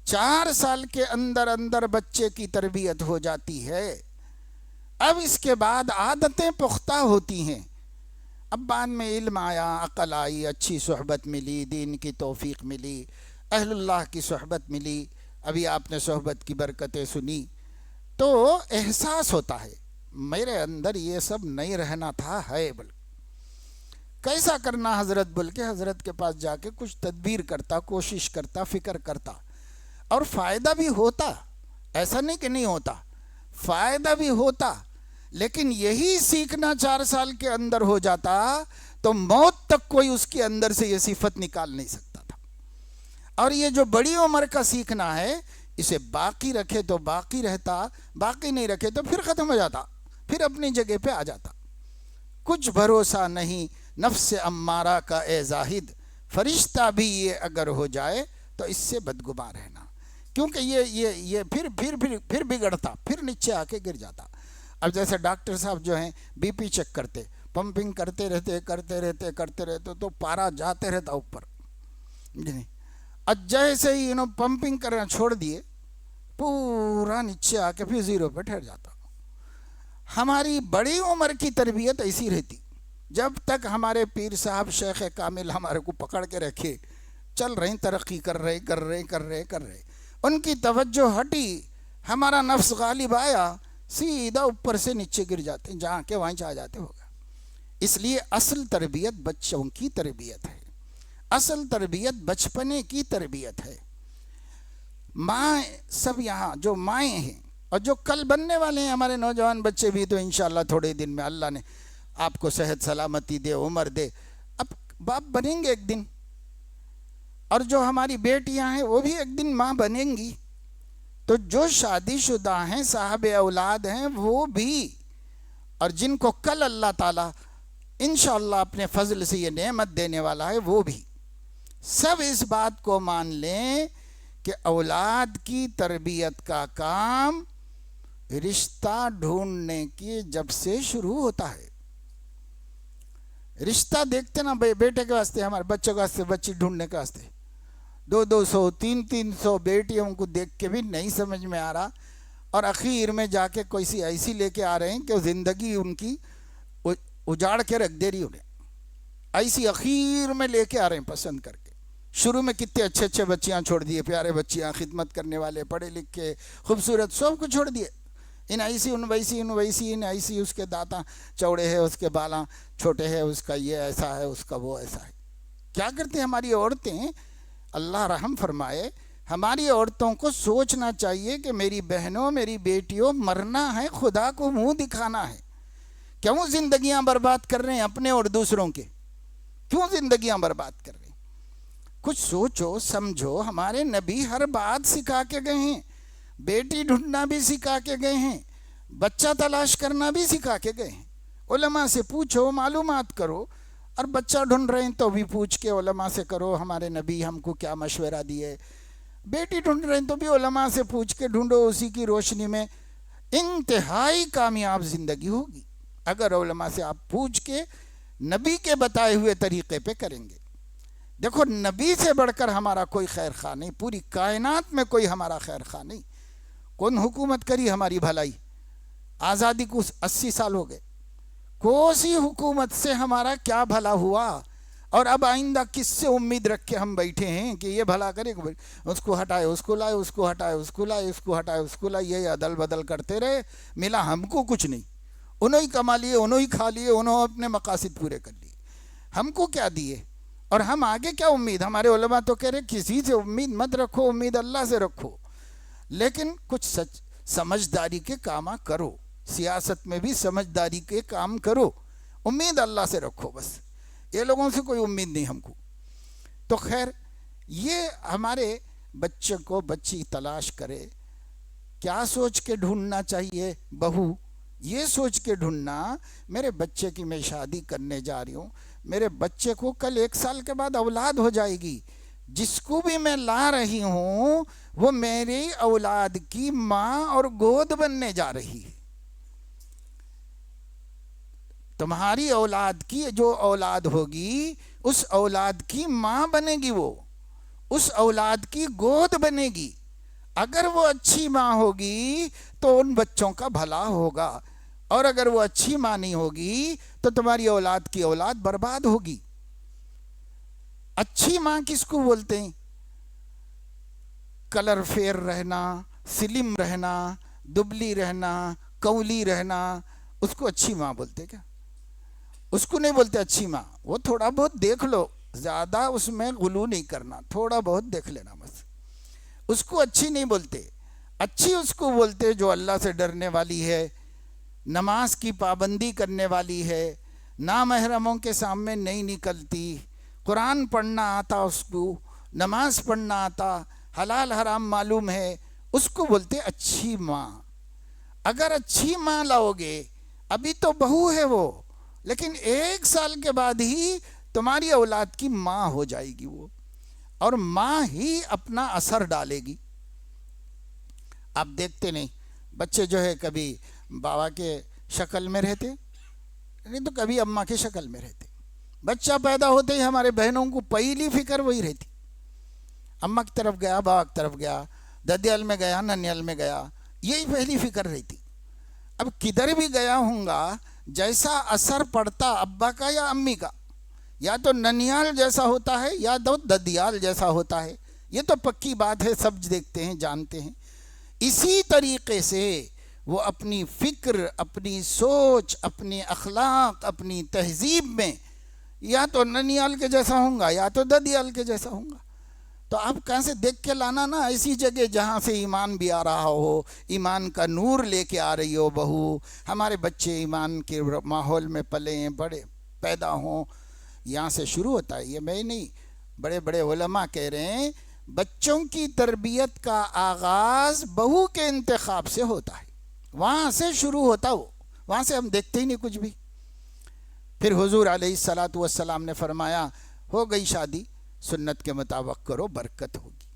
4 سال کے اندر بچے کی تربیت ہو جاتی ہے، اب اس کے بعد عادتیں پختہ ہوتی ہیں، اب بعد میں علم آیا، عقل آئی، اچھی صحبت ملی، دین کی توفیق ملی، اہل اللہ کی صحبت ملی، ابھی آپ نے صحبت کی برکتیں سنی، تو احساس ہوتا ہے میرے اندر یہ سب نہیں رہنا تھا، ہے بلکہ کیسا کرنا حضرت، بول کے حضرت کے پاس جا کے کچھ تدبیر کرتا، کوشش کرتا، فکر کرتا، اور فائدہ بھی ہوتا، ایسا نہیں کہ نہیں ہوتا، فائدہ بھی ہوتا، لیکن یہی سیکھنا 4 سال کے اندر ہو جاتا تو موت تک کوئی اس کے اندر سے یہ صفت نکال نہیں سکتا تھا۔ اور یہ جو بڑی عمر کا سیکھنا ہے، اسے باقی رکھے تو باقی رہتا، باقی نہیں رکھے تو پھر ختم ہو جاتا، پھر اپنی جگہ پہ آ جاتا۔ کچھ بھروسہ نہیں نفس امارہ کا اے زاہد، فرشتہ بھی یہ اگر ہو جائے تو اس سے بدگمان رہنا، کیونکہ یہ پھر بگڑتا، پھر نیچے آ کے گر جاتا۔ اب جیسے ڈاکٹر صاحب جو ہیں بی پی چیک کرتے، پمپنگ کرتے رہتے تو پارا جاتے رہتا اوپر، اور جیسے ہی انہوں پمپنگ کرنا چھوڑ دیے، پورا نیچے آ کے پھر 0 پہ ٹھہر جاتا۔ ہماری بڑی عمر کی تربیت ایسی رہتی، جب تک ہمارے پیر صاحب شیخ کامل ہمارے کو پکڑ کے رکھے، چل رہے ہیں، ترقی کر رہے، ان کی توجہ ہٹی، ہمارا نفس غالب آیا، سیدھا اوپر سے نیچے گر جاتے ہیں، جہاں کے وہیں چاہ جاتے ہوگا۔ اس لیے اصل تربیت بچوں کی تربیت ہے، اصل تربیت بچپنے کی تربیت ہے۔ ماں سب یہاں جو مائیں ہیں اور جو کل بننے والے ہیں، ہمارے نوجوان بچے بھی تو انشاءاللہ تھوڑے دن میں اللہ نے آپ کو صحت سلامتی دے، عمر دے، اب باپ بنیں گے ایک دن، اور جو ہماری بیٹیاں ہیں وہ بھی ایک دن ماں بنیں گی، تو جو شادی شدہ ہیں صاحب اولاد ہیں وہ بھی، اور جن کو کل اللہ تعالیٰ انشاءاللہ اپنے فضل سے یہ نعمت دینے والا ہے وہ بھی، سب اس بات کو مان لیں کہ اولاد کی تربیت کا کام رشتہ ڈھونڈنے کی جب سے شروع ہوتا ہے۔ رشتہ دیکھتے نا بیٹے کے واسطے، ہمارے بچوں کے واسطے، بچی ڈھونڈنے کے واسطے 200 300 بیٹیوں کو دیکھ کے بھی نہیں سمجھ میں آ رہا، اور اخیر میں جا کے کوئی سی ایسی لے کے آ رہے ہیں کہ زندگی ان کی اجاڑ کے رکھ دے رہی انہیں، ایسی اخیر میں لے کے آ رہے ہیں پسند کر کے۔ شروع میں کتنے اچھے اچھے بچیاں چھوڑ دیے، پیارے بچیاں، خدمت کرنے والے، پڑھے لکھے، خوبصورت، سب کو چھوڑ دیے، ان ایسی ان ویسی، ان ویسی ان ایسی، اس کے دانتاں چوڑے ہیں، اس کے بالاں چھوٹے ہیں، اس کا یہ ایسا ہے، اس کا وہ ایسا ہے۔ کیا کرتے ہیں ہماری عورتیں؟ اللہ رحم فرمائے، ہماری عورتوں کو سوچنا چاہیے کہ میری بہنوں، میری بیٹیوں، مرنا ہے، خدا کو منہ دکھانا ہے، کیوں زندگیاں برباد کر رہے ہیں اپنے اور دوسروں کے؟ کیوں زندگیاں برباد کر رہے ہیں؟ کچھ سوچو سمجھو۔ ہمارے نبی ہر بات سکھا کے گئے ہیں، بیٹی ڈھونڈنا بھی سکھا کے گئے ہیں، بچہ تلاش کرنا بھی سکھا کے گئے ہیں۔ علماء سے پوچھو، معلومات کرو، اور بچہ ڈھونڈ رہے ہیں تو بھی پوچھ کے علماء سے کرو ہمارے نبی ہم کو کیا مشورہ دیے۔ بیٹی ڈھونڈ رہے ہیں تو بھی علماء سے پوچھ کے ڈھونڈو، اسی کی روشنی میں انتہائی کامیاب زندگی ہوگی اگر علماء سے آپ پوچھ کے نبی کے بتائے ہوئے طریقے پہ کریں گے۔ دیکھو، نبی سے بڑھ کر ہمارا کوئی خیر خواہ نہیں، پوری کائنات میں کوئی ہمارا خیر خواہ نہیں۔ کون حکومت کری ہماری بھلائی؟ آزادی کو 80 سال ہو گئے، کوسی حکومت سے ہمارا کیا بھلا ہوا؟ اور اب آئندہ کس سے امید رکھ کے ہم بیٹھے ہیں کہ یہ بھلا کرے گا؟ اس کو ہٹائے، اس کو لائے، اس کو ہٹائے، اس کو لائے، اس کو ہٹائے، اس کو لائے، یہ عدل بدل کرتے رہے، ملا ہم کو کچھ نہیں۔ انہوں ہی کما لیے، انہوں ہی کھا لیے، انہوں اپنے مقاصد پورے کر لیے، ہم کو کیا دیے؟ اور ہم آگے کیا امید؟ ہمارے علماء تو کہہ رہے کسی سے امید مت رکھو، امید اللہ سے رکھو، لیکن کچھ سمجھداری کے کام کرو، سیاست میں بھی سمجھداری کے کام کرو، امید اللہ سے رکھو، بس یہ لوگوں سے کوئی امید نہیں ہم کو۔ تو خیر، یہ ہمارے بچے کو بچی تلاش کرے، کیا سوچ کے ڈھونڈنا چاہیے؟ بہو یہ سوچ کے ڈھونڈنا، میرے بچے کی میں شادی کرنے جا رہی ہوں، میرے بچے کو کل 1 سال کے بعد اولاد ہو جائے گی، جس کو بھی میں لا رہی ہوں وہ میری اولاد کی ماں اور گود بننے جا رہی ہے۔ تمہاری اولاد کی جو اولاد ہوگی اس اولاد کی ماں بنے گی، وہ اس اولاد کی گود بنے گی۔ اگر وہ اچھی ماں ہوگی تو ان بچوں کا بھلا ہوگا، اور اگر وہ اچھی ماں نہیں ہوگی تو تمہاری اولاد کی اولاد برباد ہوگی۔ اچھی ماں کس کو بولتے ہیں؟ کلر فیئر رہنا، سلم رہنا، دبلی رہنا، کولی رہنا، اس کو اچھی ماں بولتے کیا؟ اس کو نہیں بولتے اچھی ماں۔ وہ تھوڑا بہت دیکھ لو، زیادہ اس میں غلو نہیں کرنا، تھوڑا بہت دیکھ لینا بس، اس کو اچھی نہیں بولتے۔ اچھی اس کو بولتے جو اللہ سے ڈرنے والی ہے، نماز کی پابندی کرنے والی ہے، نامحرموں کے سامنے نہیں نکلتی، قرآن پڑھنا آتا اس کو، نماز پڑھنا آتا، حلال حرام معلوم ہے، اس کو بولتے اچھی ماں۔ اگر اچھی ماں لاؤ گے، ابھی تو بہو ہے وہ، لیکن 1 سال کے بعد ہی تمہاری اولاد کی ماں ہو جائے گی وہ، اور ماں ہی اپنا اثر ڈالے گی۔ آپ دیکھتے نہیں، بچے جو ہے کبھی بابا کے شکل میں رہتے، نہیں تو کبھی اماں کے شکل میں رہتے۔ بچہ پیدا ہوتے ہی ہمارے بہنوں کو پہلی فکر وہی رہتی، اماں کی طرف گیا، بابا کی طرف گیا، ددیال میں گیا، ننیال میں گیا، یہی پہلی فکر رہتی۔ اب کدھر بھی گیا ہوں گا، جیسا اثر پڑتا ابا کا یا امی کا، یا تو ننیال جیسا ہوتا ہے یا تو ددیال جیسا ہوتا ہے، یہ تو پکی بات ہے، سب دیکھتے ہیں، جانتے ہیں۔ اسی طریقے سے وہ اپنی فکر، اپنی سوچ، اپنی اخلاق، اپنی تہذیب میں یا تو ننیال کے جیسا ہوں گا یا تو ددیال کے جیسا ہوں گا۔ تو آپ کہاں سے دیکھ کے لانا نا، ایسی جگہ جہاں سے ایمان بھی آ رہا ہو، ایمان کا نور لے کے آ رہی ہو بہو، ہمارے بچے ایمان کے ماحول میں پلیں، بڑے پیدا ہوں، یہاں سے شروع ہوتا ہے۔ یہ میں نہیں، بڑے بڑے علماء کہہ رہے ہیں بچوں کی تربیت کا آغاز بہو کے انتخاب سے ہوتا ہے، وہاں سے شروع ہوتا ہو، وہاں سے ہم دیکھتے ہی نہیں کچھ بھی۔ پھر حضور علیہ الصلاۃ والسلام نے فرمایا ہو گئی شادی، سنت کے مطابق کرو، برکت ہوگی۔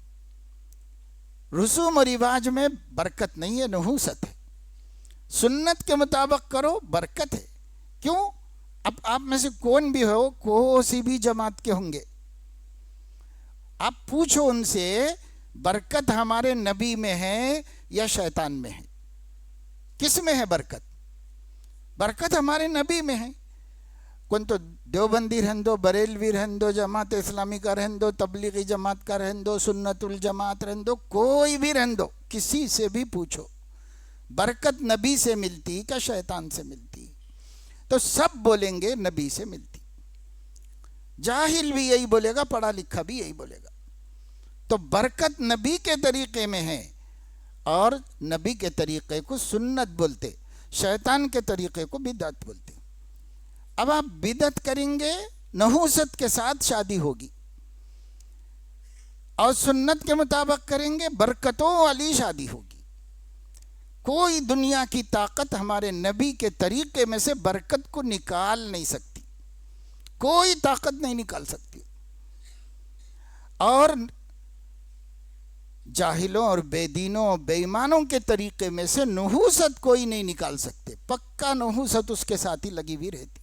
رسوم و رواج میں برکت نہیں ہے، نحوست ہے۔ سنت کے مطابق کرو، برکت ہے۔ کیوں؟ اب آپ میں سے کون بھی ہو، کوئی بھی جماعت کے ہوں گے، آپ پوچھو ان سے برکت ہمارے نبی میں ہے یا شیطان میں ہے؟ کس میں ہے برکت؟ برکت ہمارے نبی میں ہے۔ کون تو دیوبندی رہن دو، بریلوی رہن دو، جماعت اسلامی کا رہن دو، تبلیغی جماعت کا رہن دو، سنت الجماعت رہن دو، کوئی بھی رہن دو، کسی سے بھی پوچھو برکت نبی سے ملتی کیا شیطان سے ملتی؟ تو سب بولیں گے نبی سے ملتی۔ جاہل بھی یہی بولے گا، پڑھا لکھا بھی یہی بولے گا۔ تو برکت نبی کے طریقے میں ہے، اور نبی کے طریقے کو سنت بولتے، شیطان کے طریقے کو بدعت بولتے۔ اب آپ بدعت کریں گے، نحوست کے ساتھ شادی ہوگی، اور سنت کے مطابق کریں گے، برکتوں والی شادی ہوگی۔ کوئی دنیا کی طاقت ہمارے نبی کے طریقے میں سے برکت کو نکال نہیں سکتی، کوئی طاقت نہیں نکال سکتی۔ اور جاہلوں اور بے دینوں بے ایمانوں کے طریقے میں سے نحوست کوئی نہیں نکال سکتے، پکا نحوست اس کے ساتھ ہی لگی ہوئی رہتی،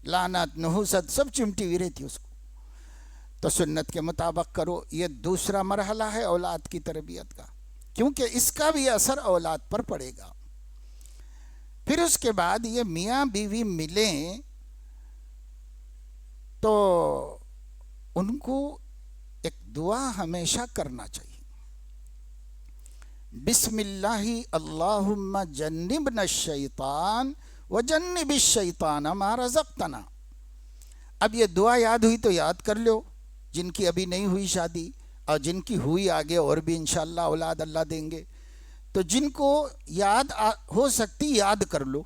لعنت نحوست سب چمٹی ہوئی رہتی اس کو۔ تو سنت کے مطابق کرو، یہ دوسرا مرحلہ ہے اولاد کی تربیت کا، کیونکہ اس کا بھی اثر اولاد پر پڑے گا۔ پھر اس کے بعد یہ میاں بیوی ملیں تو ان کو ایک دعا ہمیشہ کرنا چاہیے، بسم اللہ اللہم جنبنا الشیطان وجنب الشیطان ما رزقتنا۔ اب یہ دعا یاد ہوئی تو یاد کر لو، جن کی ابھی نہیں ہوئی شادی، اور جن کی ہوئی آگے اور بھی انشاءاللہ اولاد اللہ دیں گے، تو جن کو یاد ہو سکتی یاد کر لو،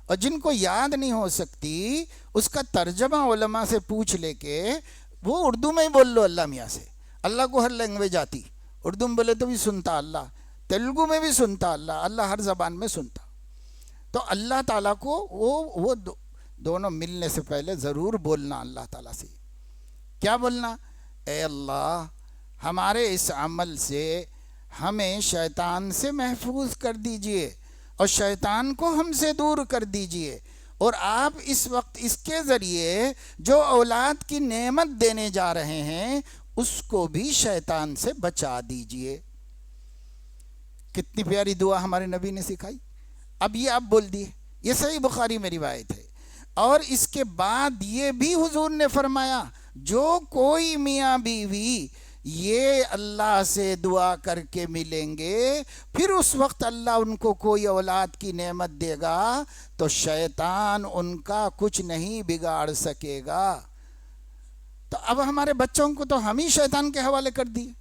اور جن کو یاد نہیں ہو سکتی اس کا ترجمہ علماء سے پوچھ لے کے وہ اردو میں ہی بول لو اللہ میاں سے۔ اللہ کو ہر لینگویج آتی، اردو میں بولے تو بھی سنتا اللہ، تیلگو میں بھی سنتا اللہ، اللہ ہر زبان میں سنتا۔ تو اللہ تعالیٰ کو وہ دونوں ملنے سے پہلے ضرور بولنا اللہ تعالیٰ سے۔ کیا بولنا؟ اے اللہ ہمارے اس عمل سے ہمیں شیطان سے محفوظ کر دیجئے، اور شیطان کو ہم سے دور کر دیجئے، اور آپ اس وقت اس کے ذریعے جو اولاد کی نعمت دینے جا رہے ہیں اس کو بھی شیطان سے بچا دیجئے۔ کتنی پیاری دعا ہمارے نبی نے سکھائی۔ اب یہ آپ بول دیے، یہ صحیح بخاری میں روایت ہے۔ اور اس کے بعد یہ بھی حضور نے فرمایا جو کوئی میاں بیوی یہ اللہ سے دعا کر کے ملیں گے، پھر اس وقت اللہ ان کو کوئی اولاد کی نعمت دے گا تو شیطان ان کا کچھ نہیں بگاڑ سکے گا۔ تو اب ہمارے بچوں کو تو ہم ہی شیطان کے حوالے کر دیے،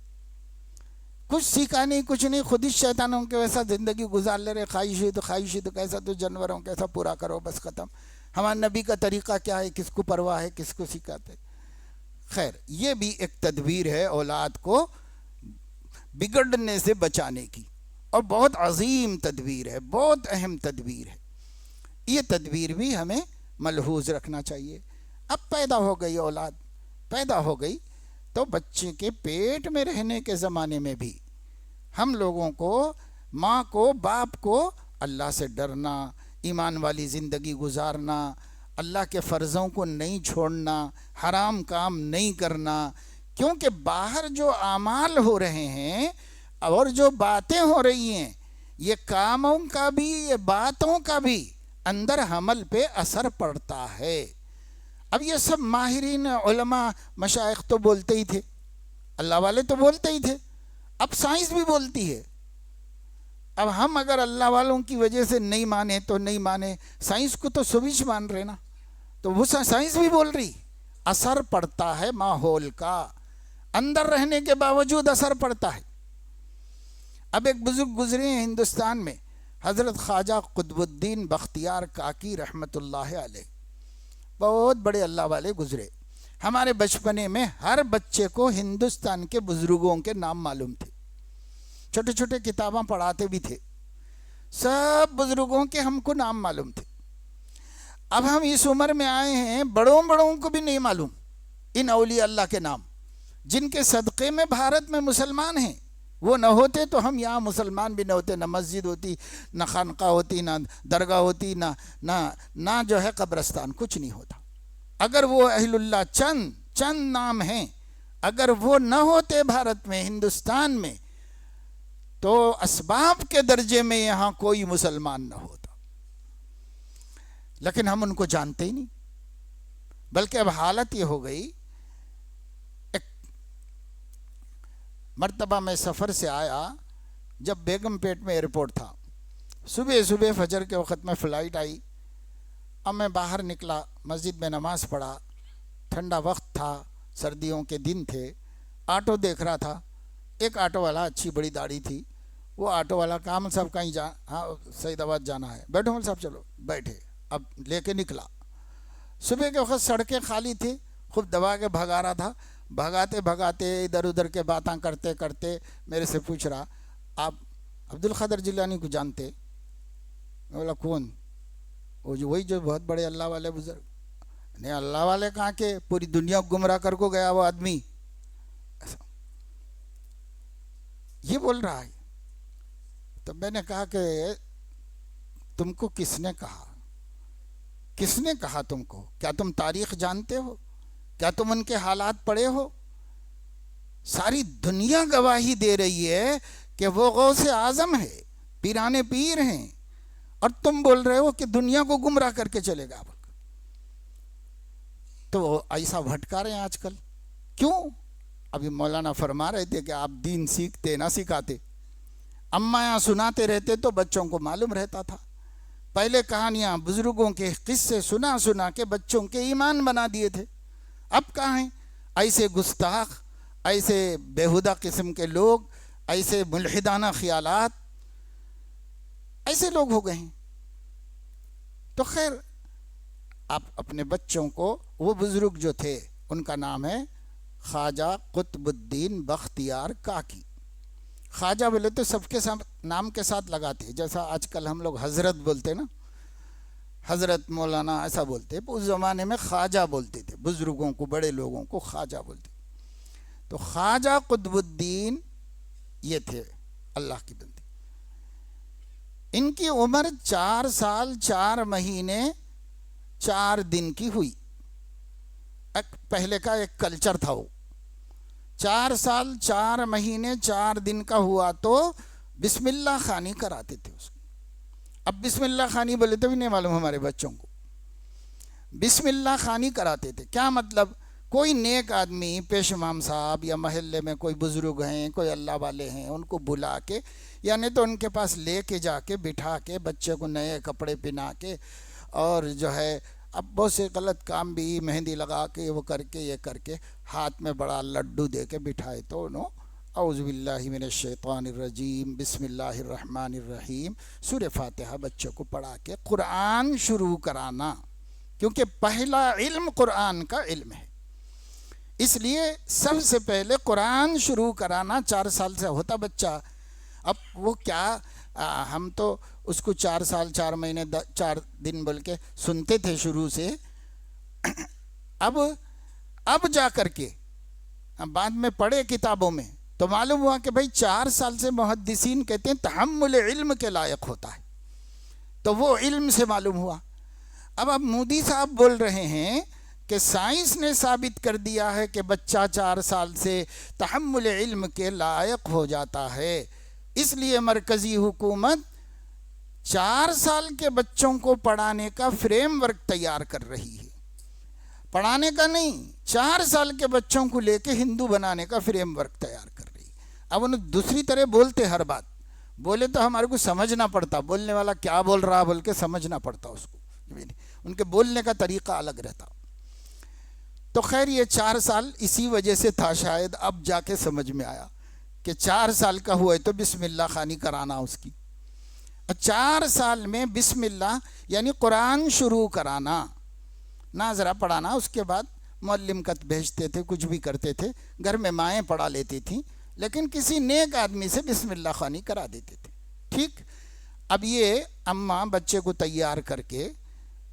کچھ سیکھا نہیں، کچھ نہیں، خود ہی شیطانوں کے ویسا زندگی گزار لے رہے، خواہشی تو کیسا تو جانوروں کیسا پورا کرو بس ختم۔ ہمارے نبی کا طریقہ کیا ہے، کس کو پرواہ ہے، کس کو سکھاتے؟ خیر یہ بھی ایک تدبیر ہے اولاد کو بگڑنے سے بچانے کی، اور بہت عظیم تدبیر ہے، بہت اہم تدبیر ہے۔ یہ تدبیر بھی ہمیں ملحوظ رکھنا چاہیے۔ اب پیدا ہو گئی اولاد، پیدا ہو گئی تو بچے کے پیٹ میں رہنے کے زمانے میں بھی ہم لوگوں کو، ماں کو، باپ کو اللہ سے ڈرنا، ایمان والی زندگی گزارنا، اللہ کے فرضوں کو نہیں چھوڑنا، حرام کام نہیں کرنا، کیونکہ باہر جو اعمال ہو رہے ہیں اور جو باتیں ہو رہی ہیں، یہ کاموں کا بھی یہ باتوں کا بھی اندر حمل پہ اثر پڑتا ہے۔ اب یہ سب ماہرین علماء مشائخ تو بولتے ہی تھے، اللہ والے تو بولتے ہی تھے، اب سائنس بھی بولتی ہے۔ اب ہم اگر اللہ والوں کی وجہ سے نہیں مانے تو نہیں مانے، سائنس کو تو سویچ مان رہے نا، تو وہ سائنس بھی بول رہی اثر پڑتا ہے ماحول کا، اندر رہنے کے باوجود اثر پڑتا ہے۔ اب ایک بزرگ گزرے ہیں ہندوستان میں، حضرت خواجہ قطب الدین بختیار کاکی رحمۃ اللہ علیہ، بہت بڑے اللہ والے گزرے۔ ہمارے بچپنے میں ہر بچے کو ہندوستان کے بزرگوں کے نام معلوم تھے، چھوٹے چھوٹے کتاباں پڑھاتے بھی تھے، سب بزرگوں کے ہم کو نام معلوم تھے۔ اب ہم اس عمر میں آئے ہیں، بڑوں کو بھی نہیں معلوم ان اولیاء اللہ کے نام، جن کے صدقے میں بھارت میں مسلمان ہیں۔ وہ نہ ہوتے تو ہم یہاں مسلمان بھی نہ ہوتے، نہ مسجد ہوتی، نہ خانقاہ ہوتی، نہ درگاہ ہوتی، نہ جو ہے قبرستان، کچھ نہیں ہوتا۔ اگر وہ اہل اللہ چند نام ہیں، اگر وہ نہ ہوتے بھارت میں، ہندوستان میں، تو اسباب کے درجے میں یہاں کوئی مسلمان نہ ہوتا۔ لیکن ہم ان کو جانتے ہی نہیں، بلکہ اب حالت یہ ہو گئی۔ ایک مرتبہ میں سفر سے آیا، جب بیگم پیٹ میں ایئرپورٹ تھا، صبح فجر کے وقت میں فلائٹ آئی۔ اب میں باہر نکلا، مسجد میں نماز پڑھا، ٹھنڈا وقت تھا، سردیوں کے دن تھے، آٹو دیکھ رہا تھا۔ ایک آٹو والا، اچھی بڑی داڑھی تھی، وہ آٹو والا کام صاحب کہیں ہاں سعید آباد جانا ہے، بیٹھو مول صاحب، چلو بیٹھے، اب لے کے نکلا۔ صبح کے وقت سڑکیں خالی تھی، خوب دبا کے بھگا رہا تھا، بھگاتے ادھر ادھر کے باتیں کرتے کرتے میرے سے پوچھ رہا، آپ عبد القادر جیلانی کو جانتے؟ میں بولا کون؟ وہی جو بہت بڑے اللہ والے بزرگ۔ نہیں، اللہ والے کہاں کے، پوری دنیا کو گمراہ کر کو گیا وہ آدمی، یہ بول رہا ہے۔ تو میں نے کہا کہ تم کو کس نے کہا تم کو؟ کیا تم تاریخ جانتے ہو؟ کیا تم ان کے حالات پڑھے ہو؟ ساری دنیا گواہی دے رہی ہے کہ وہ غوث اعظم ہے، پیرانے پیر ہیں، اور تم بول رہے ہو کہ دنیا کو گمراہ کر کے چلے گا۔ تو ایسا بھٹکا رہے ہیں آج کل، کیوں؟ ابھی مولانا فرما رہے تھے کہ آپ دین سیکھتے نہ سکھاتے، اماں یہاں سناتے رہتے تو بچوں کو معلوم رہتا تھا۔ پہلے کہانیاں، بزرگوں کے قصے سنا کے بچوں کے ایمان بنا دیے تھے۔ اب کہاں ہیں ایسے گستاخ، ایسے بےہودہ قسم کے لوگ، ایسے ملحدانہ خیالات، ایسے لوگ ہو گئے ہیں۔ تو خیر، آپ اپنے بچوں کو، وہ بزرگ جو تھے ان کا نام ہے خواجہ قطب الدین بختیار کاکی۔ خواجہ بولے تو سب کے ساتھ نام کے ساتھ لگاتے، جیسا آج کل ہم لوگ حضرت بولتے نا، حضرت مولانا ایسا بولتے، اس زمانے میں خواجہ بولتے تھے، بزرگوں کو، بڑے لوگوں کو خواجہ بولتے۔ تو خواجہ قطب الدین یہ تھے اللہ کی بندی۔ ان کی عمر 4 سال 4 مہینے 4 دن کی ہوئی۔ پہلے کا ایک کلچر تھا، وہ 4 سال 4 مہینے 4 دن کا ہوا تو بسم اللہ خوانی کراتے تھے اس کو۔ اب بسم اللہ خوانی بولے تو بھی نہیں معلوم ہمارے بچوں کو، بسم اللہ خوانی کراتے تھے۔ کیا مطلب؟ کوئی نیک آدمی، پیش امام صاحب یا محلے میں کوئی بزرگ ہیں، کوئی اللہ والے ہیں، ان کو بلا کے، یعنی تو ان کے پاس لے کے جا کے بٹھا کے بچے کو نئے کپڑے پہنا کے، اور جو ہے اب بہت سے غلط کام بھی، مہندی لگا کے وہ کر کے، یہ کر کے، ہاتھ میں بڑا لڈو دے کے بٹھائے تو اعوذ باللہ من الشیطان الرجیم بسم اللہ الرحمن الرحیم سورہ فاتحہ بچوں کو پڑھا کے قرآن شروع کرانا، کیونکہ پہلا علم قرآن کا علم ہے، اس لیے سب سے پہلے قرآن شروع کرانا۔ 4 سال سے ہوتا بچہ، اب وہ کیا، ہم تو اس کو 4 سال 4 مہینے 4 دن بول کے سنتے تھے شروع سے، اب جا کر کے بعد میں پڑھے کتابوں میں تو معلوم ہوا کہ بھائی 4 سال سے محدثین کہتے ہیں تحمل علم کے لائق ہوتا ہے، تو وہ علم سے معلوم ہوا۔ اب مودی صاحب بول رہے ہیں کہ سائنس نے ثابت کر دیا ہے کہ بچہ 4 سال سے تحمل علم کے لائق ہو جاتا ہے، اس لیے مرکزی حکومت 4 سال کے بچوں کو پڑھانے کا فریم ورک تیار کر رہی ہے، پڑھانے کا نہیں، 4 سال کے بچوں کو لے کے ہندو بنانے کا فریم ورک تیار کر رہی ہے۔ اب انہیں دوسری طرح بولتے، ہر بات بولے تو ہمارے کو سمجھنا پڑتا، بولنے والا کیا بول رہا بول کے سمجھنا پڑتا اس کو، ان کے بولنے کا طریقہ الگ رہتا۔ تو خیر یہ 4 سال اسی وجہ سے تھا، شاید اب جا کے سمجھ میں آیا کہ 4 سال کا ہوا ہے تو بسم اللہ خوانی کرانا اس کی۔ 4 سال میں بسم اللہ یعنی قرآن شروع کرانا، ناظرہ پڑھانا، اس کے بعد معلم خط بھیجتے تھے، کچھ بھی کرتے تھے، گھر میں مائیں پڑھا لیتی تھیں، لیکن کسی نیک آدمی سے بسم اللہ خوانی کرا دیتے تھے. ٹھیک. اب یہ اماں بچے کو تیار کر کے،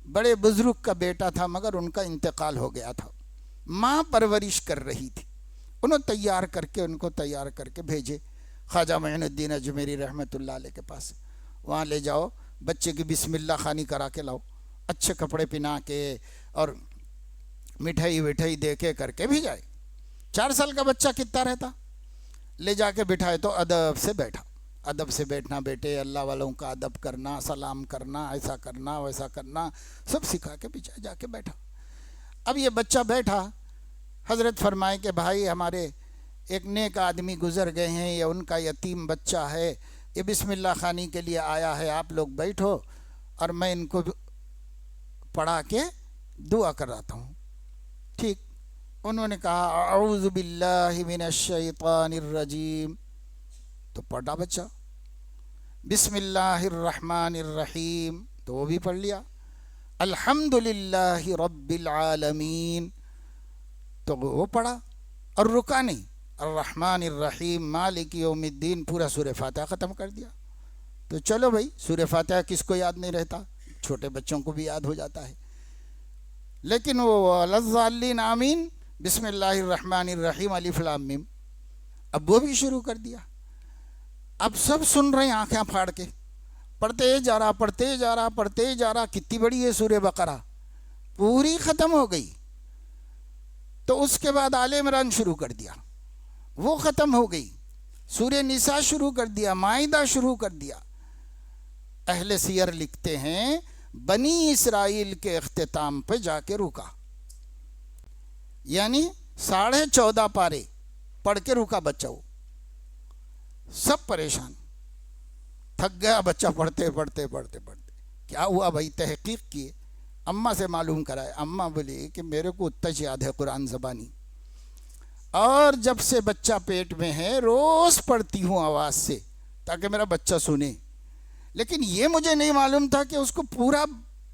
بڑے بزرگ کا بیٹا تھا مگر ان کا انتقال ہو گیا تھا، ماں پرورش کر رہی تھی، انہوں تیار کر کے ان کو تیار کر کے بھیجے خواجہ معین الدین اجمیری رحمۃ اللہ علیہ کے پاس. وہاں لے جاؤ، بچے کی بسم اللہ خوانی کرا کے لاؤ، اچھے کپڑے پہنا کے اور مٹھائی وٹھائی دے کے کر کے بھی جائے. 4 سال کا بچہ کتنا رہتا، لے جا کے بٹھائے تو ادب سے بیٹھا. ادب سے بیٹھنا بیٹے، اللہ والوں کا ادب کرنا، سلام کرنا، ایسا کرنا ویسا کرنا، سب سکھا کے پیچھے جا کے بیٹھا. اب یہ بچہ بیٹھا، حضرت فرمائے کہ بھائی ہمارے ایک نیک آدمی گزر گئے ہیں، یہ ان کا یتیم بچہ ہے، یہ بسم اللہ خوانی کے لیے آیا ہے، آپ لوگ بیٹھو اور میں ان کو پڑھا کے دعا کراتا ہوں. ٹھیک. انہوں نے کہا اعوذ باللہ من الشیطان الرجیم، تو پڑھا بچہ. بسم اللہ الرحمن الرحیم، تو وہ بھی پڑھ لیا. الحمدللہ رب العالمین، تو وہ پڑھا اور رکا نہیں. الرحمن الرحیم مالک یوم الدین، پورا سورہ فاتحہ ختم کر دیا. تو چلو بھائی، سورہ فاتحہ کس کو یاد نہیں رہتا، چھوٹے بچوں کو بھی یاد ہو جاتا ہے. لیکن وہ الضالین آمین، بسم اللہ الرحمن الرحیم الف لام میم، اب وہ بھی شروع کر دیا. اب سب سن رہے ہیں آنکھیں پھاڑ کے، پڑھتے جا رہا پڑھتے جا رہا پڑھتے جا رہا. کتنی بڑی ہے سورہ بقرہ، پوری ختم ہو گئی. تو اس کے بعد آل عمران شروع کر دیا، وہ ختم ہو گئی. سورہ نساء شروع کر دیا، مائدہ شروع کر دیا. اہل سیر لکھتے ہیں بنی اسرائیل کے اختتام پہ جا کے رکا، یعنی 14.5 پارے پڑھ کے رکا بچہ. وہ سب پریشان، تھک گیا بچہ پڑھتے پڑھتے پڑھتے پڑھتے. کیا ہوا بھائی؟ تحقیق کیے، اماں سے معلوم کرائے. اماں بولی کہ میرے کو اتنا یاد ہے قرآن زبانی، اور جب سے بچہ پیٹ میں ہے روز پڑھتی ہوں آواز سے تاکہ میرا بچہ سنے. لیکن یہ مجھے نہیں معلوم تھا کہ اس کو پورا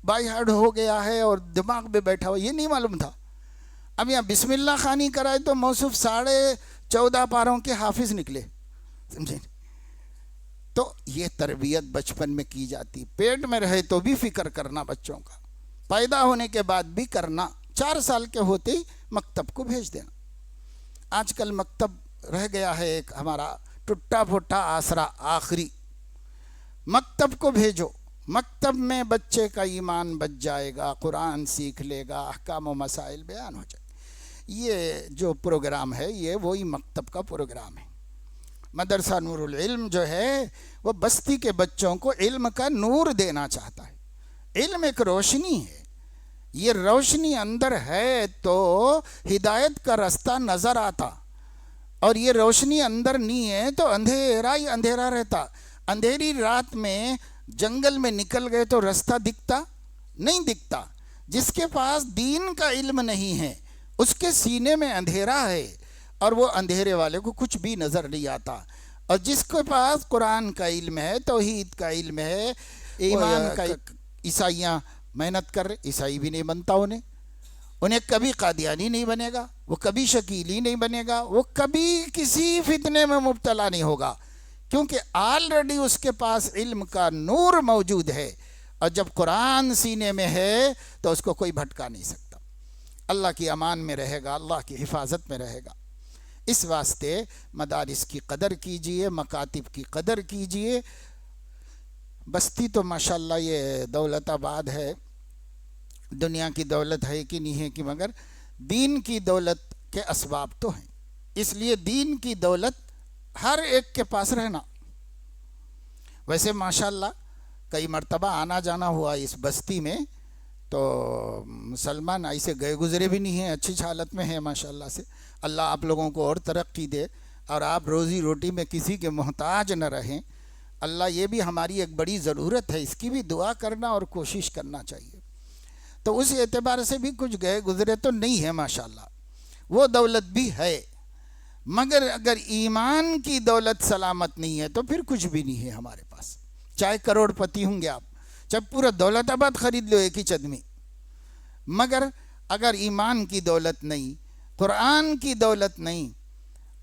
بائی ہارڈ ہو گیا ہے اور دماغ میں بیٹھا ہوا، یہ نہیں معلوم تھا. اب یہاں بسم اللہ خوانی کرائے تو موصوف 14.5 پاروں کے حافظ نکلے، سمجھے. تو یہ تربیت بچپن میں کی جاتی. پیٹ میں رہے تو بھی فکر کرنا بچوں کا، پیدا ہونے کے بعد بھی کرنا. 4 سال کے ہوتے ہی مکتب کو بھیج دینا. آج کل مکتب رہ گیا ہے ایک ہمارا ٹوٹا پھوٹا آسرا آخری. مکتب کو بھیجو، مکتب میں بچے کا ایمان بچ جائے گا، قرآن سیکھ لے گا، احکام و مسائل بیان ہو جائے. یہ جو پروگرام ہے یہ وہی مکتب کا پروگرام ہے. مدرسہ نور العلم جو ہے وہ بستی کے بچوں کو علم کا نور دینا چاہتا ہے. علم ایک روشنی ہے، یہ روشنی اندر ہے تو ہدایت کا رستہ نظر آتا، اور یہ روشنی اندر نہیں ہے تو اندھیرا ہی اندھیرا رہتا. اندھیری رات میں جنگل میں نکل گئے تو رستہ دکھتا نہیں دکھتا. جس کے پاس دین کا علم نہیں ہے اس کے سینے میں اندھیرا ہے، اور وہ اندھیرے والے کو کچھ بھی نظر نہیں آتا. اور جس کے پاس قرآن کا علم ہے، توحید کا علم ہے، ایمان کا. عیسائیاں محنت کر رہے، عیسائی بھی نہیں بنتا انہیں کبھی قادیانی نہیں بنے گا، وہ کبھی شکیلی نہیں بنے گا، وہ کبھی کسی فتنے میں مبتلا نہیں ہوگا، کیونکہ آلریڈی اس کے پاس علم کا نور موجود ہے. اور جب قرآن سینے میں ہے تو اس کو کوئی بھٹکا نہیں سکتا. اللہ کی امان میں رہے گا، اللہ کی حفاظت میں رہے گا. اس واسطے مدارس کی قدر کیجئے، مکاتب کی قدر کیجئے. بستی تو ماشاءاللہ یہ دولت آباد ہے، دنیا کی دولت ہے کہ نہیں ہے کہ، مگر دین کی دولت کے اسباب تو ہیں. اس لیے دین کی دولت ہر ایک کے پاس رہنا. ویسے ماشاءاللہ کئی مرتبہ آنا جانا ہوا اس بستی میں تو مسلمان ایسے گئے گزرے بھی نہیں ہیں، اچھی حالت میں ہیں ماشاءاللہ سے. اللہ آپ لوگوں کو اور ترقی دے اور آپ روزی روٹی میں کسی کے محتاج نہ رہیں. اللہ یہ بھی ہماری ایک بڑی ضرورت ہے، اس کی بھی دعا کرنا اور کوشش کرنا چاہیے. تو اس اعتبار سے بھی کچھ گئے گزرے تو نہیں ہے ماشاءاللہ، وہ دولت بھی ہے. مگر اگر ایمان کی دولت سلامت نہیں ہے تو پھر کچھ بھی نہیں ہے ہمارے پاس. چاہے کروڑ پتی ہوں گے آپ، چاہے پورا دولت آباد خرید لو ایک ہی چد میں، مگر اگر ایمان کی دولت نہیں، قرآن کی دولت نہیں،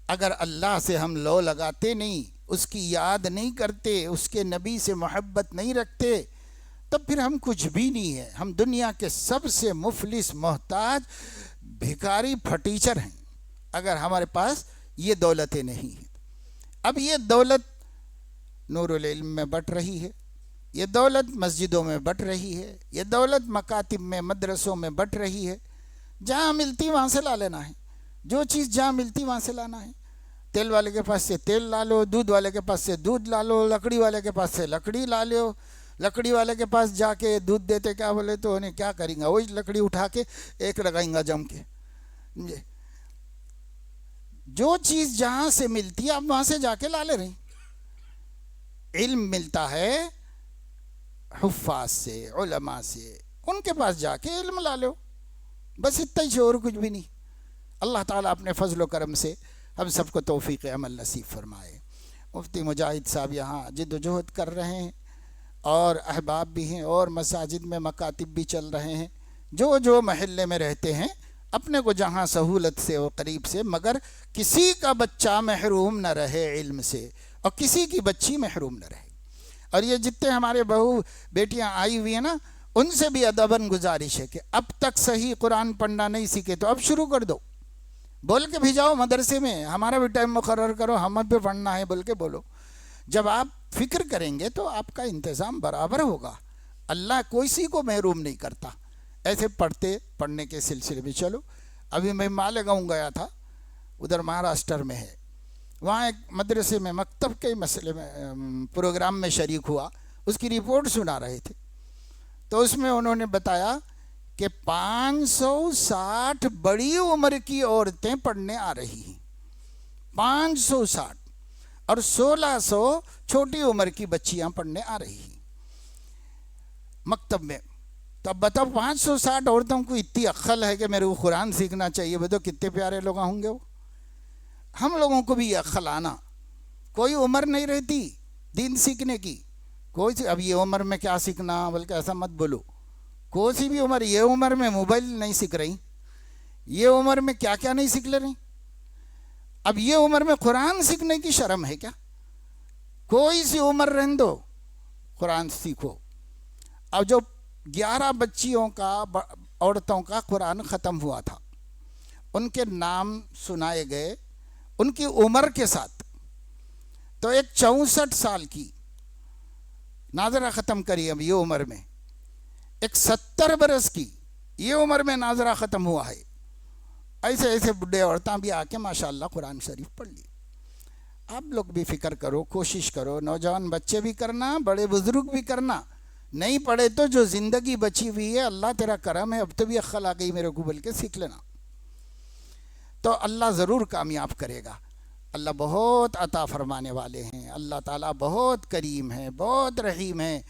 اگر اللہ سے ہم لو لگاتے نہیں، اس کی یاد نہیں کرتے، اس کے نبی سے محبت نہیں رکھتے، تب پھر ہم کچھ بھی نہیں ہے۔ ہم دنیا کے سب سے مفلس، محتاج، بھکاری، پھٹیچر ہیں اگر ہمارے پاس یہ دولتیں نہیں ہیں۔ اب یہ دولت نور العلم میں بٹ رہی ہے، یہ دولت مسجدوں میں بٹ رہی ہے، یہ دولت مکاتب میں، مدرسوں میں بٹ رہی ہے۔ جہاں ملتی وہاں سے لا لینا ہے، جو چیز جہاں ملتی وہاں سے لانا ہے۔ تیل والے کے پاس سے تیل لا لو، دودھ والے کے پاس سے دودھ لا لو، لکڑی والے کے پاس سے لکڑی لا لو۔ لکڑی والے کے پاس جا کے دودھ دیتے کیا بولے تو انہیں کیا کریں گا، وہی لکڑی اٹھا کے ایک لگائیں گا جم کے۔ جو چیز جہاں سے ملتی ہے آپ وہاں سے جا کے لا لے رہے ہیں۔ علم ملتا ہے حفاظ سے، علماء سے، ان کے پاس جا کے علم لا لو، بس اتنا ہی، اور کچھ بھی نہیں۔ اللہ تعالیٰ اپنے فضل و کرم سے ہم سب کو توفیق عمل نصیب فرمائے۔ مفتی مجاہد صاحب یہاں جد و جہد کر رہے ہیں، اور احباب بھی ہیں، اور مساجد میں مکاتب بھی چل رہے ہیں، جو محلے میں رہتے ہیں اپنے کو جہاں سہولت سے و قریب سے، مگر کسی کا بچہ محروم نہ رہے علم سے، اور کسی کی بچی محروم نہ رہے۔ اور یہ جتنے ہمارے بہو بیٹیاں آئی ہوئی ہیں نا، ان سے بھی ادباً گزارش ہے کہ اب تک صحیح قرآن پڑھنا نہیں سیکھے تو اب شروع کر دو، بول کے بھیجاؤ مدرسے میں، ہمارا بھی ٹائم مقرر کرو، ہمیں بھی پڑھنا ہے بول کے بولو۔ جب آپ فکر کریں گے تو آپ کا انتظام برابر ہوگا۔ اللہ کوئی سی کو محروم نہیں کرتا۔ ایسے پڑھنے کے سلسلے میں چلو، ابھی میں مالیگاؤں گیا تھا، ادھر مہاراشٹر میں ہے، وہاں ایک مدرسے میں مکتب کے مسئلے میں پروگرام میں شریک ہوا، اس کی رپورٹ سنا رہے تھے، تو اس میں انہوں نے بتایا کہ 560 بڑی عمر کی عورتیں پڑھنے آ رہی ہیں، 560، اور 1600 چھوٹی عمر کی بچیاں پڑھنے آ رہی ہیں مکتب میں۔ تو اب بتاؤ 560 عورتوں کو اتنی عقل ہے کہ میرے کو قرآن سیکھنا چاہیے، بتاؤ کتنے پیارے لوگ ہوں گے وہ۔ ہم لوگوں کو بھی یہ عقل آنا، کوئی عمر نہیں رہتی دین سیکھنے کی، کوئی سی اب یہ عمر میں کیا سیکھنا بلکہ ایسا مت بولو، کوئی سی بھی عمر، یہ عمر میں موبائل نہیں سیکھ رہی، یہ عمر میں کیا کیا نہیں سیکھ لے رہی، اب یہ عمر میں قرآن سیکھنے کی شرم ہے کیا؟ کوئی سی عمر رہن دو، قرآن سیکھو۔ اب جو 11 بچیوں کا، عورتوں کا قرآن ختم ہوا تھا، ان کے نام سنائے گئے ان کی عمر کے ساتھ، تو ایک 64 سال کی ناظرہ ختم کری اب یہ عمر میں، ایک 70 برس کی یہ عمر میں ناظرہ ختم ہوا ہے۔ ایسے ایسے بڈھے عورتیں بھی آ کے ماشاءاللہ قرآن شریف پڑھ لی۔ آپ لوگ بھی فکر کرو، کوشش کرو، نوجوان بچے بھی کرنا، بڑے بزرگ بھی کرنا، نہیں پڑھے تو جو زندگی بچی ہوئی ہے اللہ تیرا کرم ہے، اب تو بھی عقل آ گئی میرے کو بول کے سیکھ لینا، تو اللہ ضرور کامیاب کرے گا۔ اللہ بہت عطا فرمانے والے ہیں، اللہ تعالیٰ بہت کریم ہے، بہت رحیم ہے،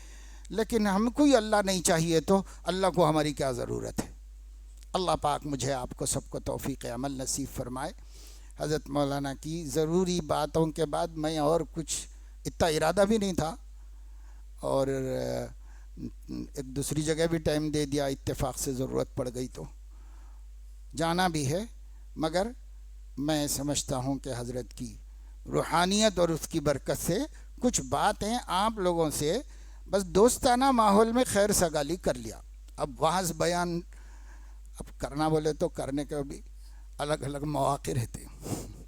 لیکن ہم کو ہی اللہ نہیں چاہیے تو اللہ کو ہماری کیا ضرورت ہے۔ اللہ پاک مجھے آپ کو سب کو توفیق عمل نصیب فرمائے۔ حضرت مولانا کی ضروری باتوں کے بعد میں اور کچھ اتنا ارادہ بھی نہیں تھا، اور ایک دوسری جگہ بھی ٹائم دے دیا، اتفاق سے ضرورت پڑ گئی تو جانا بھی ہے، مگر میں سمجھتا ہوں کہ حضرت کی روحانیت اور اس کی برکت سے کچھ باتیں آپ لوگوں سے بس دوستانہ ماحول میں خیر سگالی کر لیا۔ اب وعظ بیان اب کرنا بولے تو کرنے کے بھی الگ الگ مواقع رہتے ہیں۔